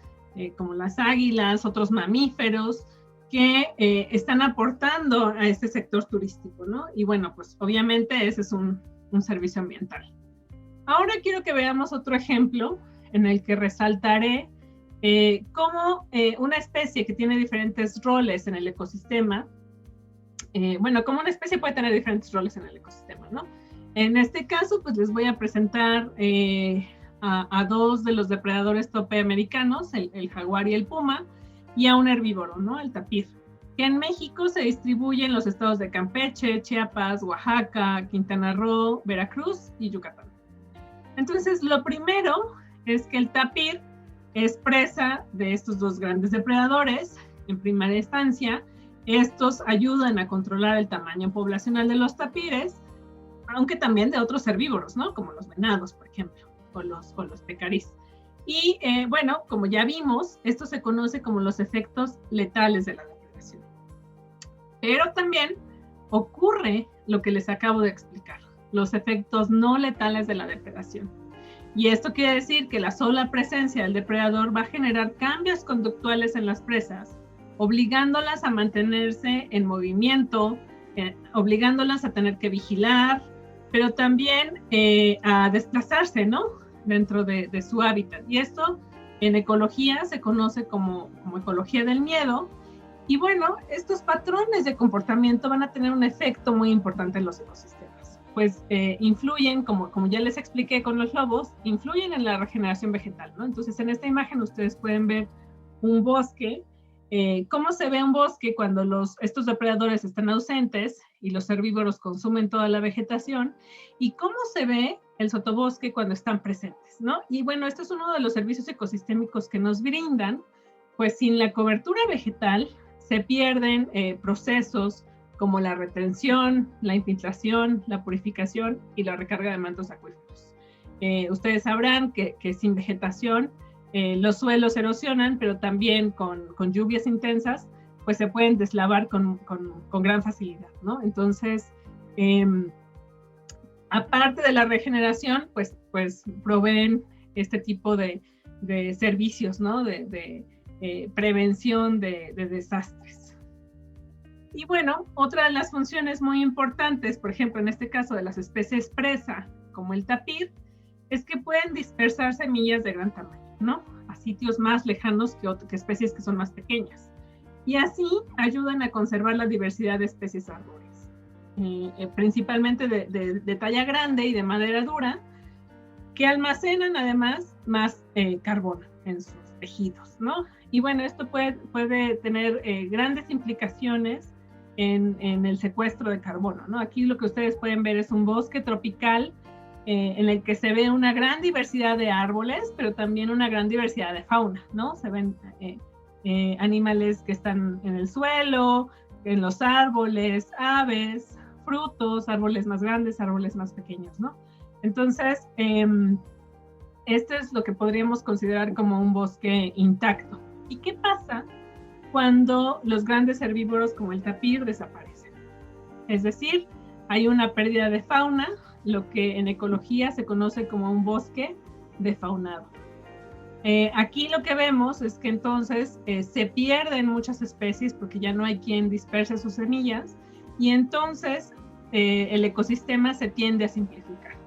como las águilas, otros mamíferos que están aportando a este sector turístico, ¿no? Y bueno, pues obviamente ese es un servicio ambiental. Ahora quiero que veamos otro ejemplo en el que resaltaré cómo una especie que tiene diferentes roles en el ecosistema, cómo una especie puede tener diferentes roles en el ecosistema, ¿no? En este caso, pues les voy a presentar a dos de los depredadores tope americanos, el jaguar y el puma, y a un herbívoro, ¿no? El tapir, que en México se distribuye en los estados de Campeche, Chiapas, Oaxaca, Quintana Roo, Veracruz y Yucatán. Entonces, lo primero es que el tapir es presa de estos dos grandes depredadores. En primera instancia, estos ayudan a controlar el tamaño poblacional de los tapires, aunque también de otros herbívoros, ¿no? Como los venados, por ejemplo, o los pecarís. Y bueno, como ya vimos, esto se conoce como los efectos letales de la depredación. Pero también ocurre lo que les acabo de explicar, los efectos no letales de la depredación. Y esto quiere decir que la sola presencia del depredador va a generar cambios conductuales en las presas, obligándolas a mantenerse en movimiento, obligándolas a tener que vigilar, pero también a desplazarse, ¿no? Dentro de su hábitat. Y esto en ecología se conoce como ecología del miedo. Y bueno, estos patrones de comportamiento van a tener un efecto muy importante en los ecosistemas. Pues influyen, como ya les expliqué con los lobos, influyen en la regeneración vegetal, ¿no? Entonces en esta imagen ustedes pueden ver un bosque, cómo se ve un bosque cuando estos depredadores están ausentes y los herbívoros consumen toda la vegetación, y cómo se ve el sotobosque cuando están presentes, ¿no? Y bueno, esto es uno de los servicios ecosistémicos que nos brindan, pues sin la cobertura vegetal se pierden procesos como la retención, la infiltración, la purificación y la recarga de mantos acuíferos. Ustedes sabrán que sin vegetación los suelos erosionan, pero también con lluvias intensas, pues se pueden deslavar con gran facilidad, ¿no? Entonces, Aparte de la regeneración, pues proveen este tipo de servicios, ¿no? De prevención de desastres. Y bueno, otra de las funciones muy importantes, por ejemplo, en este caso de las especies presa, como el tapir, es que pueden dispersar semillas de gran tamaño, ¿no? A sitios más lejanos que especies que son más pequeñas. Y así ayudan a conservar la diversidad de especies árboles, principalmente de talla grande y de madera dura, que almacenan además más carbono en sus tejidos, ¿no? Y bueno, esto puede tener grandes implicaciones en el secuestro de carbono, ¿no? Aquí lo que ustedes pueden ver es un bosque tropical en el que se ve una gran diversidad de árboles, pero también una gran diversidad de fauna, ¿no? Se ven animales que están en el suelo, en los árboles, aves, frutos, árboles más grandes, árboles más pequeños, ¿no? Entonces, esto es lo que podríamos considerar como un bosque intacto. ¿Y qué pasa cuando los grandes herbívoros como el tapir desaparecen? Es decir, hay una pérdida de fauna, lo que en ecología se conoce como un bosque defaunado. Aquí lo que vemos es que entonces se pierden muchas especies porque ya no hay quien disperse sus semillas y entonces el ecosistema se tiende a simplificar.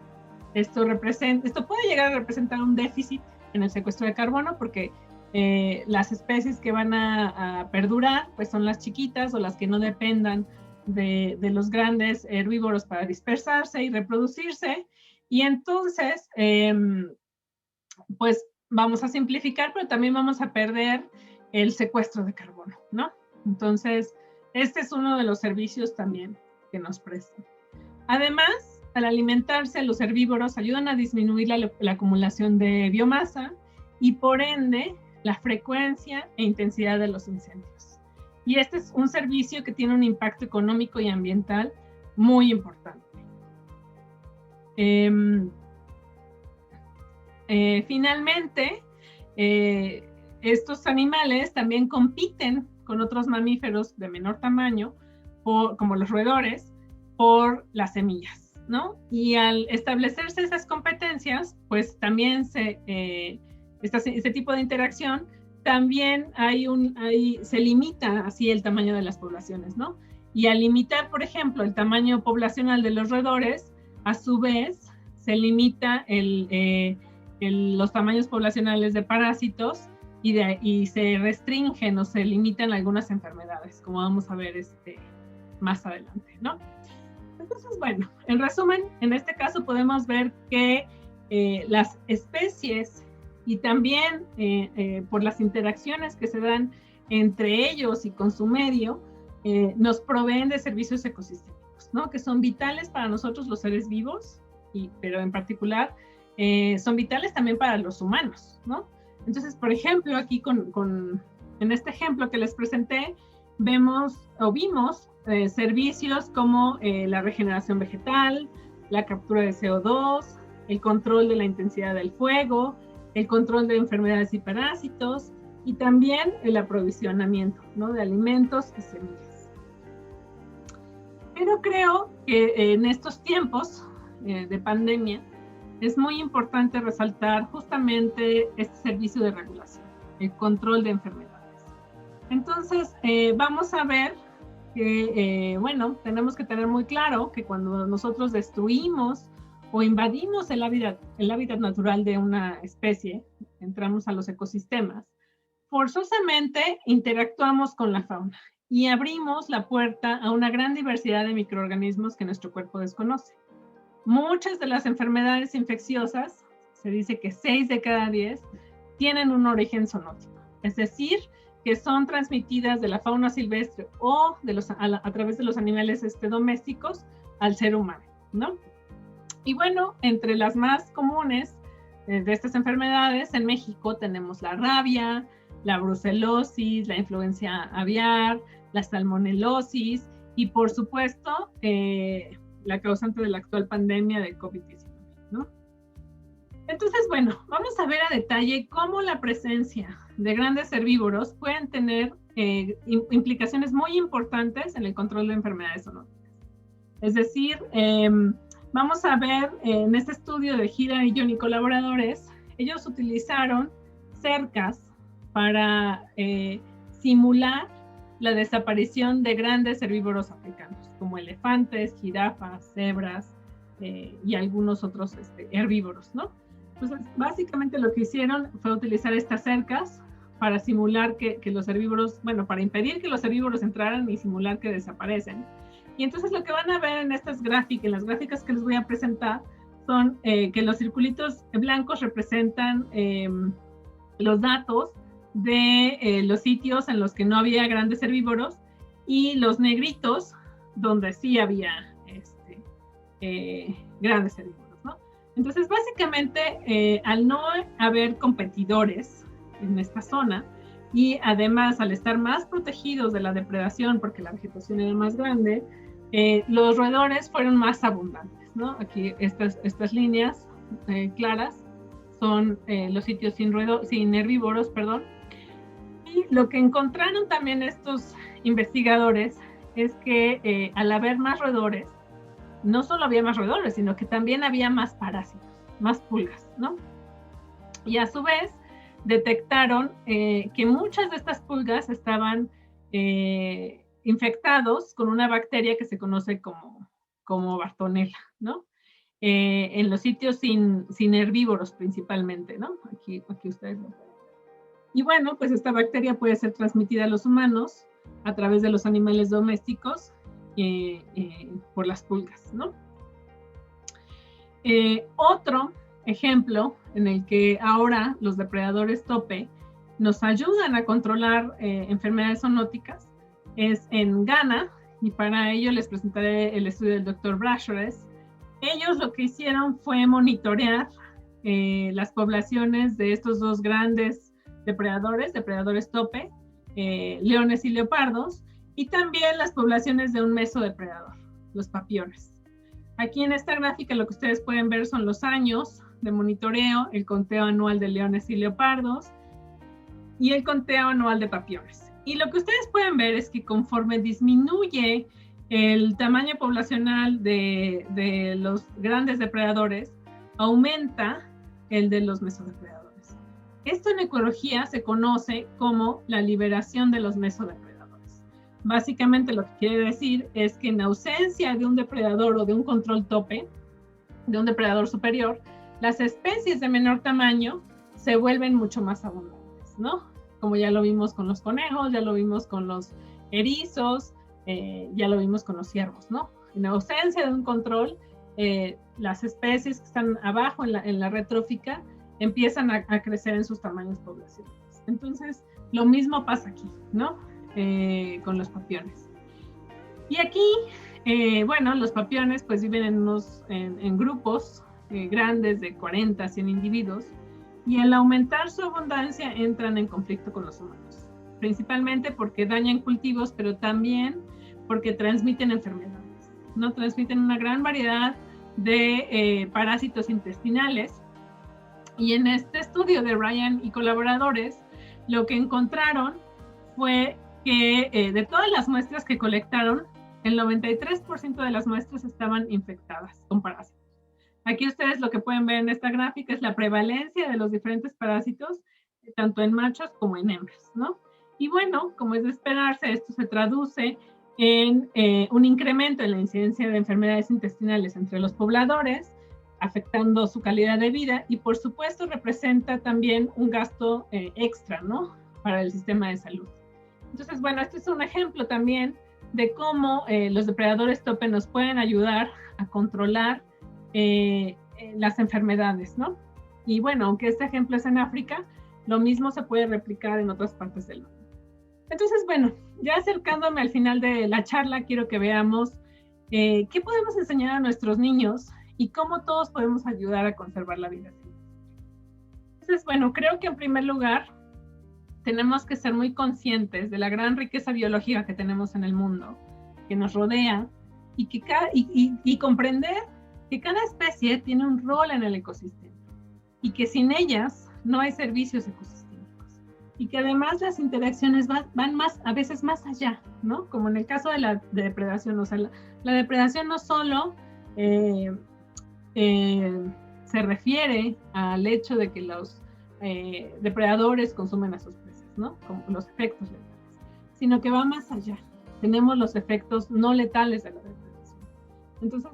Esto puede llegar a representar un déficit en el secuestro de carbono porque las especies que van a perdurar pues son las chiquitas o las que no dependan de los grandes herbívoros para dispersarse y reproducirse, y entonces pues vamos a simplificar, pero también vamos a perder el secuestro de carbono, ¿no? Entonces, este es uno de los servicios también que nos prestan. Además, al alimentarse, los herbívoros ayudan a disminuir la acumulación de biomasa y, por ende, la frecuencia e intensidad de los incendios. Y este es un servicio que tiene un impacto económico y ambiental muy importante. Finalmente, estos animales también compiten con otros mamíferos de menor tamaño, como los roedores, por las semillas, ¿no? Y al establecerse esas competencias, pues también este tipo de interacción, también se limita así el tamaño de las poblaciones, ¿no? Y al limitar, por ejemplo, el tamaño poblacional de los roedores, a su vez, se limita los tamaños poblacionales de parásitos y se restringen o se limitan algunas enfermedades, como vamos a ver más adelante, ¿no? Entonces, bueno, en resumen, en este caso podemos ver que las especies y también por las interacciones que se dan entre ellos y con su medio, nos proveen de servicios ecosistémicos, ¿no? Que son vitales para nosotros los seres vivos, pero en particular son vitales también para los humanos, ¿no? Entonces, por ejemplo, aquí en este ejemplo que les presenté, vimos servicios como la regeneración vegetal, la captura de CO2, el control de la intensidad del fuego, el control de enfermedades y parásitos, y también el aprovisionamiento, ¿no? De alimentos y semillas. Pero creo que en estos tiempos de pandemia es muy importante resaltar justamente este servicio de regulación, el control de enfermedades. Entonces, vamos a ver que, bueno, tenemos que tener muy claro que cuando nosotros destruimos o invadimos el hábitat natural de una especie, entramos a los ecosistemas, forzosamente interactuamos con la fauna y abrimos la puerta a una gran diversidad de microorganismos que nuestro cuerpo desconoce. Muchas de las enfermedades infecciosas, se dice que 6 de cada 10, tienen un origen zoonótico, es decir, que son transmitidas de la fauna silvestre o a través de los animales domésticos al ser humano, ¿no? Y bueno, entre las más comunes de estas enfermedades en México tenemos la rabia, la brucelosis, la influencia aviar, la salmonelosis y por supuesto la causante de la actual pandemia de COVID-19, ¿no? Entonces, bueno, vamos a ver a detalle cómo la presencia de grandes herbívoros pueden tener implicaciones muy importantes en el control de enfermedades zoonóticas. Es decir, Vamos a ver en este estudio de Gira y John y colaboradores, ellos utilizaron cercas para simular la desaparición de grandes herbívoros africanos, como elefantes, jirafas, cebras y algunos otros herbívoros, ¿no? Entonces, básicamente lo que hicieron fue utilizar estas cercas para simular que los herbívoros, bueno, para impedir que los herbívoros entraran y simular que desaparecen. Y entonces lo que van a ver en estas gráficas, en las gráficas que les voy a presentar, son que los circulitos blancos representan los datos de los sitios en los que no había grandes herbívoros y los negritos donde sí había grandes herbívoros, ¿no? Entonces, básicamente, al no haber competidores en esta zona y además al estar más protegidos de la depredación porque la vegetación era más grande, los roedores fueron más abundantes, ¿no? Aquí estas líneas claras son los sitios sin herbívoros, perdón. Y lo que encontraron también estos investigadores es que al haber más roedores, no solo había más roedores, sino que también había más parásitos, más pulgas, ¿no? Y a su vez detectaron que muchas de estas pulgas estaban infectados con una bacteria que se conoce como Bartonella, ¿no? En los sitios sin herbívoros principalmente, ¿no? Aquí ustedes lo ven. Y bueno, pues esta bacteria puede ser transmitida a los humanos a través de los animales domésticos por las pulgas, ¿no? Otro ejemplo en el que ahora los depredadores tope nos ayudan a controlar enfermedades zoonóticas es en Ghana, y para ello les presentaré el estudio del Dr. Brashears. Ellos lo que hicieron fue monitorear las poblaciones de estos dos grandes depredadores tope, leones y leopardos, y también las poblaciones de un mesodepredador, los papiones. Aquí en esta gráfica lo que ustedes pueden ver son los años de monitoreo, el conteo anual de leones y leopardos y el conteo anual de papiones. Y lo que ustedes pueden ver es que conforme disminuye el tamaño poblacional de los grandes depredadores, aumenta el de los mesodepredadores. Esto en ecología se conoce como la liberación de los mesodepredadores. Básicamente lo que quiere decir es que en ausencia de un depredador o de un control tope, de un depredador superior, las especies de menor tamaño se vuelven mucho más abundantes, ¿no? Como ya lo vimos con los conejos, ya lo vimos con los erizos, ya lo vimos con los ciervos, ¿no? En ausencia de un control, las especies que están abajo en la red trófica empiezan a crecer en sus tamaños poblacionales. Entonces, lo mismo pasa aquí, ¿no? Con los papiones. Y aquí, bueno, los papiones pues viven en grupos grandes de 40 a 100 individuos, y al aumentar su abundancia entran en conflicto con los humanos, principalmente porque dañan cultivos, pero también porque transmiten enfermedades, ¿no? Transmiten una gran variedad de parásitos intestinales. Y en este estudio de Ryan y colaboradores, lo que encontraron fue que de todas las muestras que colectaron, el 93% de las muestras estaban infectadas con parásitos. Aquí ustedes lo que pueden ver en esta gráfica es la prevalencia de los diferentes parásitos, tanto en machos como en hembras, ¿no? Y bueno, como es de esperarse, esto se traduce en un incremento en la incidencia de enfermedades intestinales entre los pobladores, afectando su calidad de vida, y por supuesto representa también un gasto extra, ¿no? Para el sistema de salud. Entonces, bueno, este es un ejemplo también de cómo los depredadores tope nos pueden ayudar a controlar las enfermedades, ¿no? Y bueno, aunque este ejemplo es en África, lo mismo se puede replicar en otras partes del mundo. Entonces, bueno, ya acercándome al final de la charla, quiero que veamos qué podemos enseñar a nuestros niños y cómo todos podemos ayudar a conservar la vida. Entonces, bueno, creo que en primer lugar tenemos que ser muy conscientes de la gran riqueza biológica que tenemos en el mundo, que nos rodea, y comprender que cada especie tiene un rol en el ecosistema y que sin ellas no hay servicios ecosistémicos, y que además las interacciones van a veces más allá, ¿no? Como en el caso de la depredación. O sea, la depredación no solo se refiere al hecho de que los depredadores consumen a sus presas, ¿no? Como los efectos letales, sino que va más allá. Tenemos los efectos no letales de la depredación. Entonces,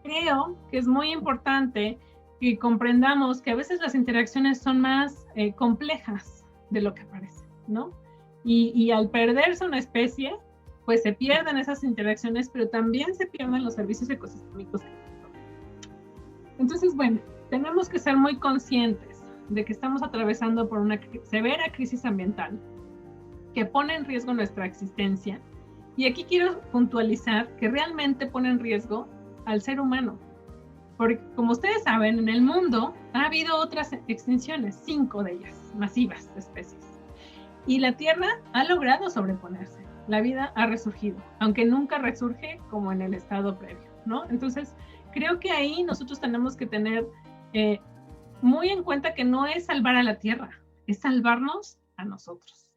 creo que es muy importante que comprendamos que a veces las interacciones son más complejas de lo que parece, ¿no? Y al perderse una especie, pues se pierden esas interacciones, pero también se pierden los servicios ecosistémicos. Entonces, bueno, tenemos que ser muy conscientes de que estamos atravesando por una severa crisis ambiental que pone en riesgo nuestra existencia. Y aquí quiero puntualizar que realmente pone en riesgo al ser humano. Porque, como ustedes saben, en el mundo ha habido otras extinciones, 5 de ellas, masivas de especies. Y la Tierra ha logrado sobreponerse. La vida ha resurgido, aunque nunca resurge como en el estado previo, ¿no? Entonces, creo que ahí nosotros tenemos que tener muy en cuenta que no es salvar a la Tierra, es salvarnos a nosotros.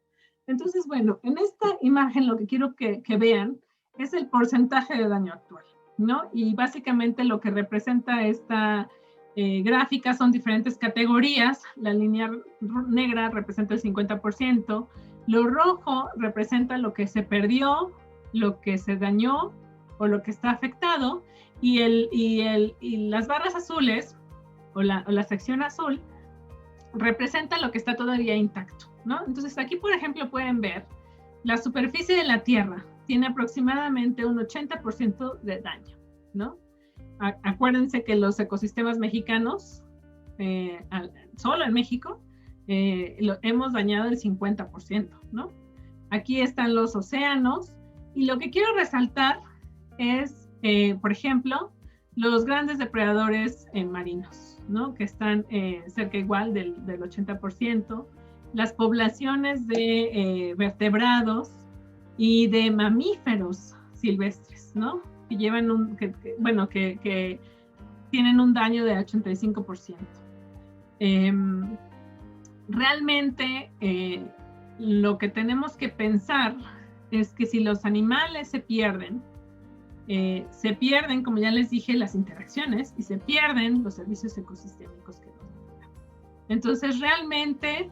Entonces, bueno, en esta imagen lo que quiero que vean es el porcentaje de daño actual, ¿no? Y básicamente lo que representa esta gráfica son diferentes categorías. La línea negra representa el 50%, lo rojo representa lo que se perdió, lo que se dañó o lo que está afectado, y las barras azules o la sección azul representa lo que está todavía intacto, ¿no? Entonces aquí, por ejemplo, pueden ver la superficie de la Tierra tiene aproximadamente un 80% de daño, ¿no? Acuérdense que los ecosistemas mexicanos, solo en México, hemos dañado el 50%, ¿no? Aquí están los océanos, y lo que quiero resaltar es, por ejemplo, los grandes depredadores marinos, ¿no? Que están cerca igual del 80%, las poblaciones de vertebrados y de mamíferos silvestres, ¿no? Que llevan que tienen un daño de 85%. Realmente lo que tenemos que pensar es que si los animales se pierden, como ya les dije, las interacciones, y se pierden los servicios ecosistémicos que nos dan. Entonces, realmente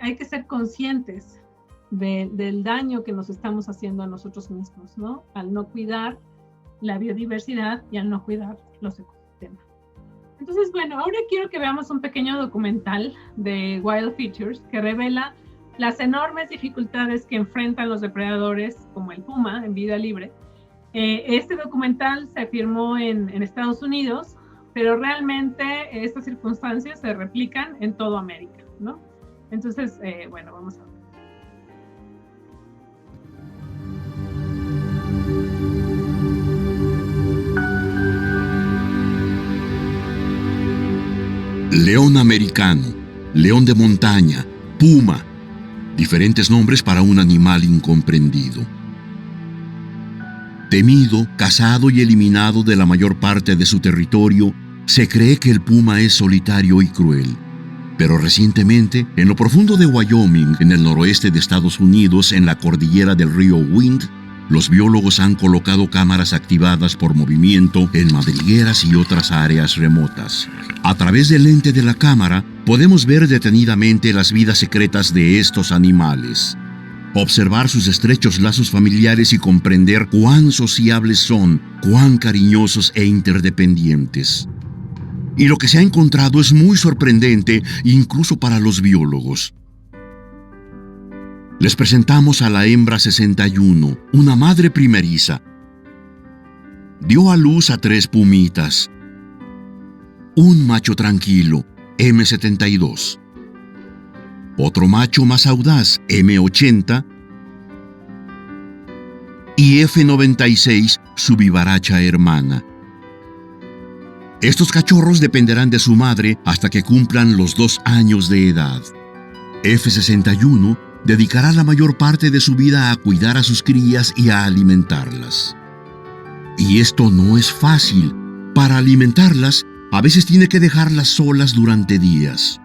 hay que ser conscientes del daño que nos estamos haciendo a nosotros mismos, ¿no? Al no cuidar la biodiversidad y al no cuidar los ecosistemas. Entonces, bueno, ahora quiero que veamos un pequeño documental de Wild Features que revela las enormes dificultades que enfrentan los depredadores, como el puma, en vida libre. Este documental se filmó en Estados Unidos, pero realmente estas circunstancias se replican en toda América, ¿no? Entonces, bueno, vamos a ver. León americano, león de montaña, puma, diferentes nombres para un animal incomprendido. Temido, cazado y eliminado de la mayor parte de su territorio, se cree que el puma es solitario y cruel. Pero recientemente, en lo profundo de Wyoming, en el noroeste de Estados Unidos, en la cordillera del río Wind, los biólogos han colocado cámaras activadas por movimiento en madrigueras y otras áreas remotas. A través del lente de la cámara, podemos ver detenidamente las vidas secretas de estos animales. Observar sus estrechos lazos familiares y comprender cuán sociables son, cuán cariñosos e interdependientes. Y lo que se ha encontrado es muy sorprendente, incluso para los biólogos. Les presentamos a la hembra 61, una madre primeriza. Dio a luz a 3 pumitas. Un macho tranquilo, M72. Otro macho más audaz, M80. Y F96, su vivaracha hermana. Estos cachorros dependerán de su madre hasta que cumplan los 2 años de edad. F61 dedicará la mayor parte de su vida a cuidar a sus crías y a alimentarlas. Y esto no es fácil. Para alimentarlas, a veces tiene que dejarlas solas durante días.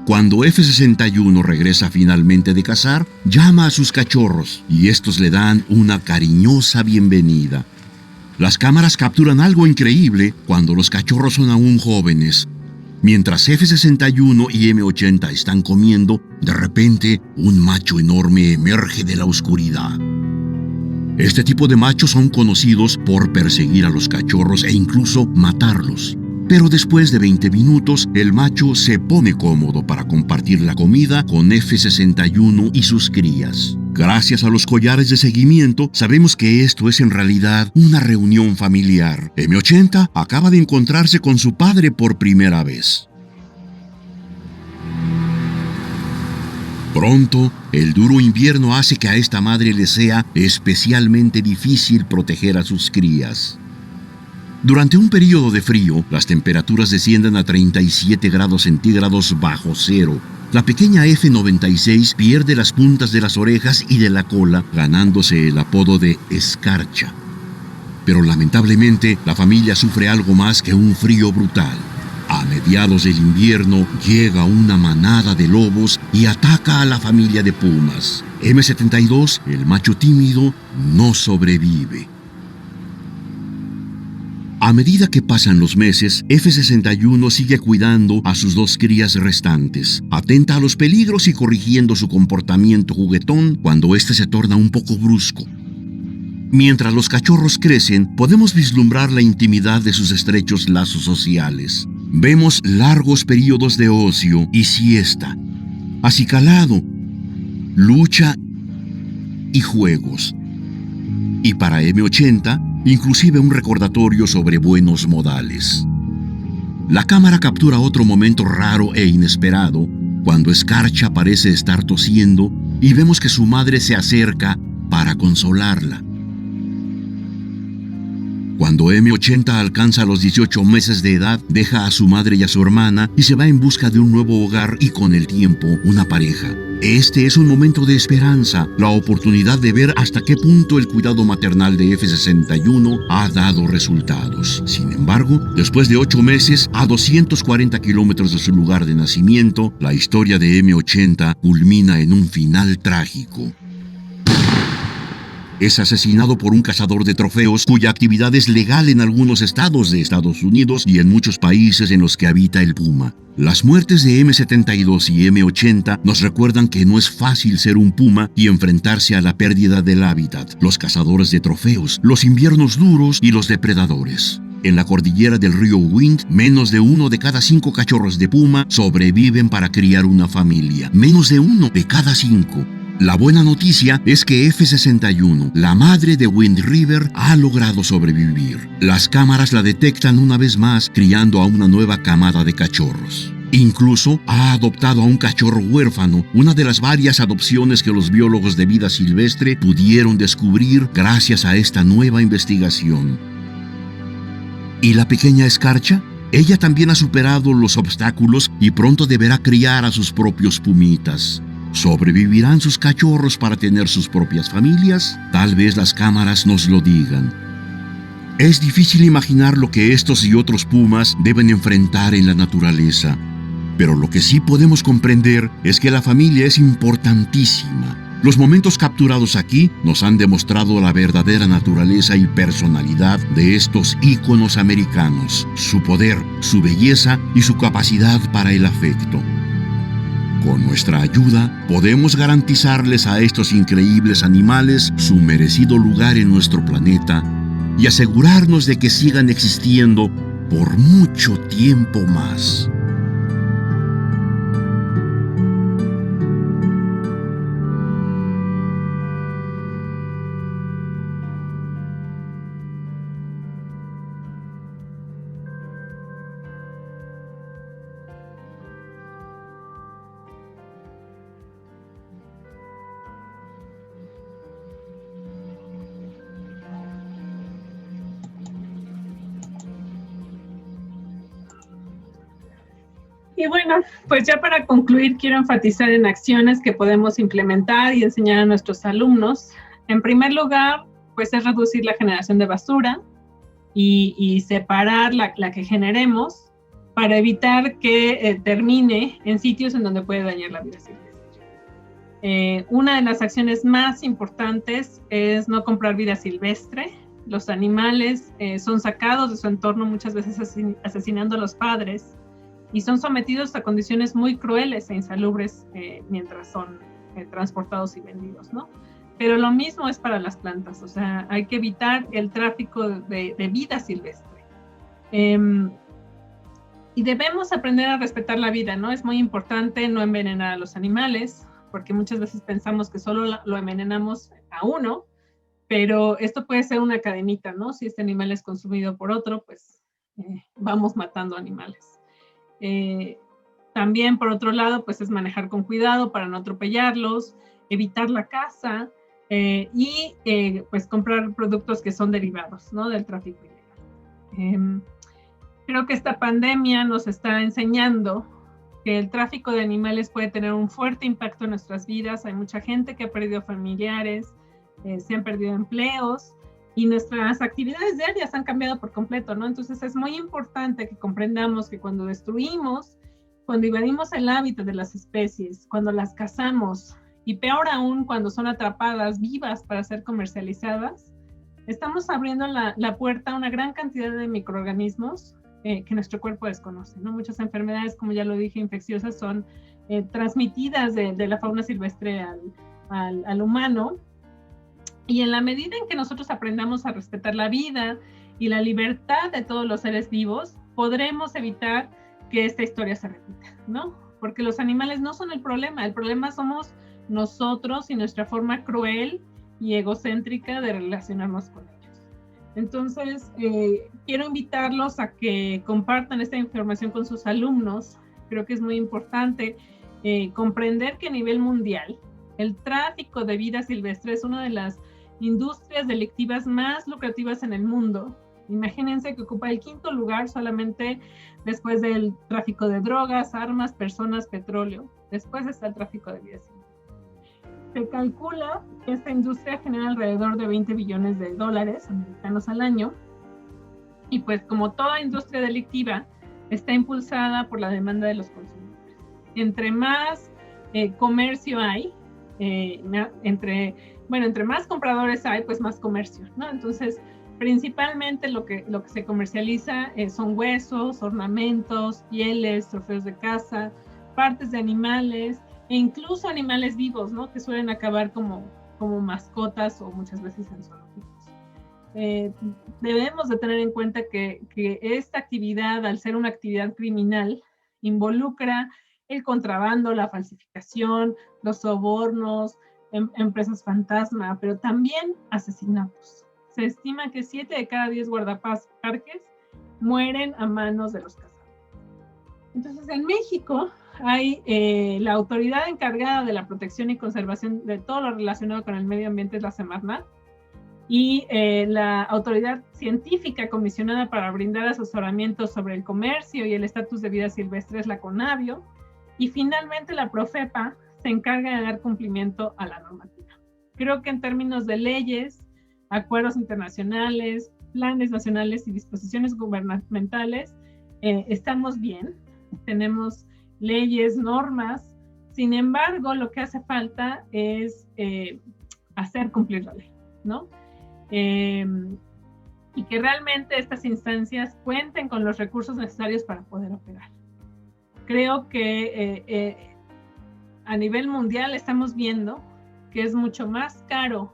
Cuando F61 regresa finalmente de cazar, llama a sus cachorros y estos le dan una cariñosa bienvenida. Las cámaras capturan algo increíble cuando los cachorros son aún jóvenes. Mientras F-61 y M-80 están comiendo, de repente un macho enorme emerge de la oscuridad. Este tipo de machos son conocidos por perseguir a los cachorros e incluso matarlos. Pero después de 20 minutos, el macho se pone cómodo para compartir la comida con F-61 y sus crías. Gracias a los collares de seguimiento, sabemos que esto es en realidad una reunión familiar. M-80 acaba de encontrarse con su padre por primera vez. Pronto, el duro invierno hace que a esta madre le sea especialmente difícil proteger a sus crías. Durante un periodo de frío, las temperaturas descienden a 37 grados centígrados bajo cero. La pequeña F-96 pierde las puntas de las orejas y de la cola, ganándose el apodo de escarcha. Pero lamentablemente, la familia sufre algo más que un frío brutal. A mediados del invierno, llega una manada de lobos y ataca a la familia de pumas. M-72, el macho tímido, no sobrevive. A medida que pasan los meses, F-61 sigue cuidando a sus dos crías restantes, atenta a los peligros y corrigiendo su comportamiento juguetón cuando éste se torna un poco brusco. Mientras los cachorros crecen, podemos vislumbrar la intimidad de sus estrechos lazos sociales. Vemos largos periodos de ocio y siesta, acicalado, lucha y juegos. Y para M-80, inclusive un recordatorio sobre buenos modales. La cámara captura otro momento raro e inesperado, cuando Escarcha parece estar tosiendo y vemos que su madre se acerca para consolarla. Cuando M-80 alcanza los 18 meses de edad, deja a su madre y a su hermana y se va en busca de un nuevo hogar y con el tiempo una pareja. Este es un momento de esperanza, la oportunidad de ver hasta qué punto el cuidado maternal de F-61 ha dado resultados. Sin embargo, después de 8 meses, a 240 kilómetros de su lugar de nacimiento, la historia de M-80 culmina en un final trágico. Es asesinado por un cazador de trofeos cuya actividad es legal en algunos estados de Estados Unidos y en muchos países en los que habita el puma. Las muertes de M-72 y M-80 nos recuerdan que no es fácil ser un puma y enfrentarse a la pérdida del hábitat, los cazadores de trofeos, los inviernos duros y los depredadores. En la cordillera del río Wind, menos de 1 de cada 5 cachorros de puma sobreviven para criar una familia. Menos de 1 de cada 5. La buena noticia es que F-61, la madre de Wind River, ha logrado sobrevivir. Las cámaras la detectan una vez más, criando a una nueva camada de cachorros. Incluso ha adoptado a un cachorro huérfano, una de las varias adopciones que los biólogos de vida silvestre pudieron descubrir gracias a esta nueva investigación. ¿Y la pequeña Escarcha? Ella también ha superado los obstáculos y pronto deberá criar a sus propios pumitas. ¿Sobrevivirán sus cachorros para tener sus propias familias? Tal vez las cámaras nos lo digan. Es difícil imaginar lo que estos y otros pumas deben enfrentar en la naturaleza. Pero lo que sí podemos comprender es que la familia es importantísima. Los momentos capturados aquí nos han demostrado la verdadera naturaleza y personalidad de estos íconos americanos, su poder, su belleza y su capacidad para el afecto. Con nuestra ayuda, podemos garantizarles a estos increíbles animales su merecido lugar en nuestro planeta y asegurarnos de que sigan existiendo por mucho tiempo más. Y bueno, pues ya para concluir, quiero enfatizar en acciones que podemos implementar y enseñar a nuestros alumnos. En primer lugar, pues es reducir la generación de basura y separar la que generemos para evitar que termine en sitios en donde puede dañar la vida silvestre. Una de las acciones más importantes es no comprar vida silvestre. Los animales son sacados de su entorno, muchas veces asesinando a los padres, y son sometidos a condiciones muy crueles e insalubres mientras son transportados y vendidos, ¿no? Pero lo mismo es para las plantas, o sea, hay que evitar el tráfico de vida silvestre. Y debemos aprender a respetar la vida, ¿no? Es muy importante no envenenar a los animales, porque muchas veces pensamos que solo lo envenenamos a uno, pero esto puede ser una cadenita, ¿no? Si este animal es consumido por otro, pues vamos matando animales. También, por otro lado, pues es manejar con cuidado para no atropellarlos, evitar la caza y pues comprar productos que son derivados, ¿no? Del tráfico ilegal. Creo que esta pandemia nos está enseñando que el tráfico de animales puede tener un fuerte impacto en nuestras vidas. Hay mucha gente que ha perdido familiares, se han perdido empleos y nuestras actividades diarias han cambiado por completo, ¿no? Entonces es muy importante que comprendamos que cuando destruimos, cuando invadimos el hábitat de las especies, cuando las cazamos y peor aún cuando son atrapadas vivas para ser comercializadas, estamos abriendo la puerta a una gran cantidad de microorganismos que nuestro cuerpo desconoce, ¿no? Muchas enfermedades, como ya lo dije, infecciosas son transmitidas de la fauna silvestre al humano. Y en la medida en que nosotros aprendamos a respetar la vida y la libertad de todos los seres vivos, podremos evitar que esta historia se repita, ¿no? Porque los animales no son el problema somos nosotros y nuestra forma cruel y egocéntrica de relacionarnos con ellos. Entonces, quiero invitarlos a que compartan esta información con sus alumnos. Creo que es muy importante comprender que a nivel mundial el tráfico de vida silvestre es una de las industrias delictivas más lucrativas en el mundo. Imagínense que ocupa el 5º lugar solamente después del tráfico de drogas, armas, personas, petróleo. Después está el tráfico de vida silvestre. Se calcula que esta industria genera alrededor de 20 billones de dólares americanos al año. Y pues como toda industria delictiva, está impulsada por la demanda de los consumidores. Entre más comercio hay, entre más compradores hay, pues más comercio, ¿no? Entonces, principalmente lo que se comercializa son huesos, ornamentos, pieles, trofeos de caza, partes de animales e incluso animales vivos, ¿no? Que suelen acabar como mascotas o muchas veces en zoológicos. Debemos de tener en cuenta que esta actividad, al ser una actividad criminal, involucra el contrabando, la falsificación, los sobornos, empresas fantasma, pero también asesinatos. Se estima que 7 de cada 10 guardaparques mueren a manos de los cazadores. Entonces, en México hay la autoridad encargada de la protección y conservación de todo lo relacionado con el medio ambiente, es la Semarnat, y la autoridad científica comisionada para brindar asesoramiento sobre el comercio y el estatus de vida silvestre es la CONABIO, y finalmente la Profepa se encarga de dar cumplimiento a la normativa. Creo que en términos de leyes, acuerdos internacionales, planes nacionales y disposiciones gubernamentales, estamos bien, tenemos leyes, normas. Sin embargo, lo que hace falta es hacer cumplir la ley, ¿no? Y que realmente estas instancias cuenten con los recursos necesarios para poder operar. Creo que a nivel mundial estamos viendo que es mucho más caro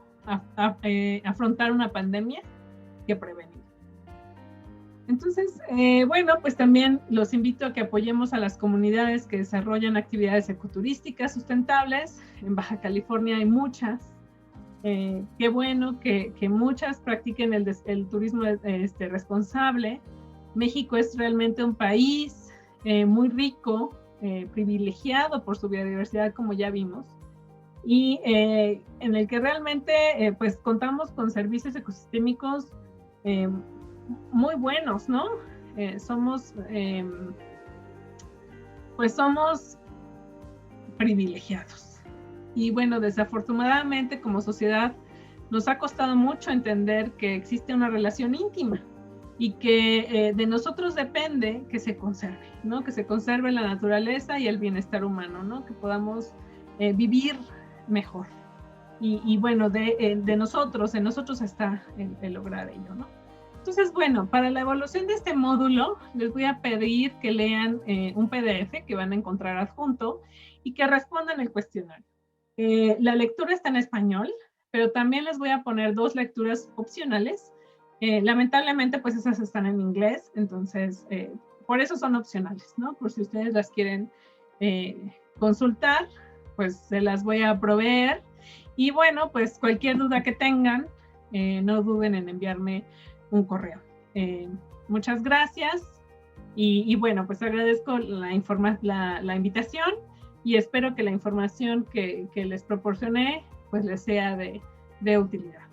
afrontar una pandemia que prevenir. Entonces, bueno, pues también los invito a que apoyemos a las comunidades que desarrollan actividades ecoturísticas sustentables. En Baja California hay muchas. Qué bueno que muchas practiquen el turismo responsable. México es realmente un país muy rico, privilegiado por su biodiversidad, como ya vimos, y en el que realmente pues contamos con servicios ecosistémicos muy buenos, ¿no? Somos privilegiados. Y bueno, desafortunadamente como sociedad nos ha costado mucho entender que existe una relación íntima y que de nosotros depende que se conserve, ¿no? Que se conserve la naturaleza y el bienestar humano, ¿no? Que podamos vivir mejor. y bueno, de nosotros, en nosotros está el lograr ello, ¿no? Entonces, bueno, para la evaluación de este módulo, les voy a pedir que lean un PDF que van a encontrar adjunto y que respondan el cuestionario. La lectura está en español, pero también les voy a poner 2 lecturas opcionales. Lamentablemente, pues esas están en inglés, entonces, por eso son opcionales, ¿no? Por si ustedes las quieren consultar, pues se las voy a proveer. Y bueno, pues cualquier duda que tengan, no duden en enviarme un correo. Muchas gracias y bueno, pues agradezco la invitación y espero que la información que les proporcioné pues les sea de utilidad.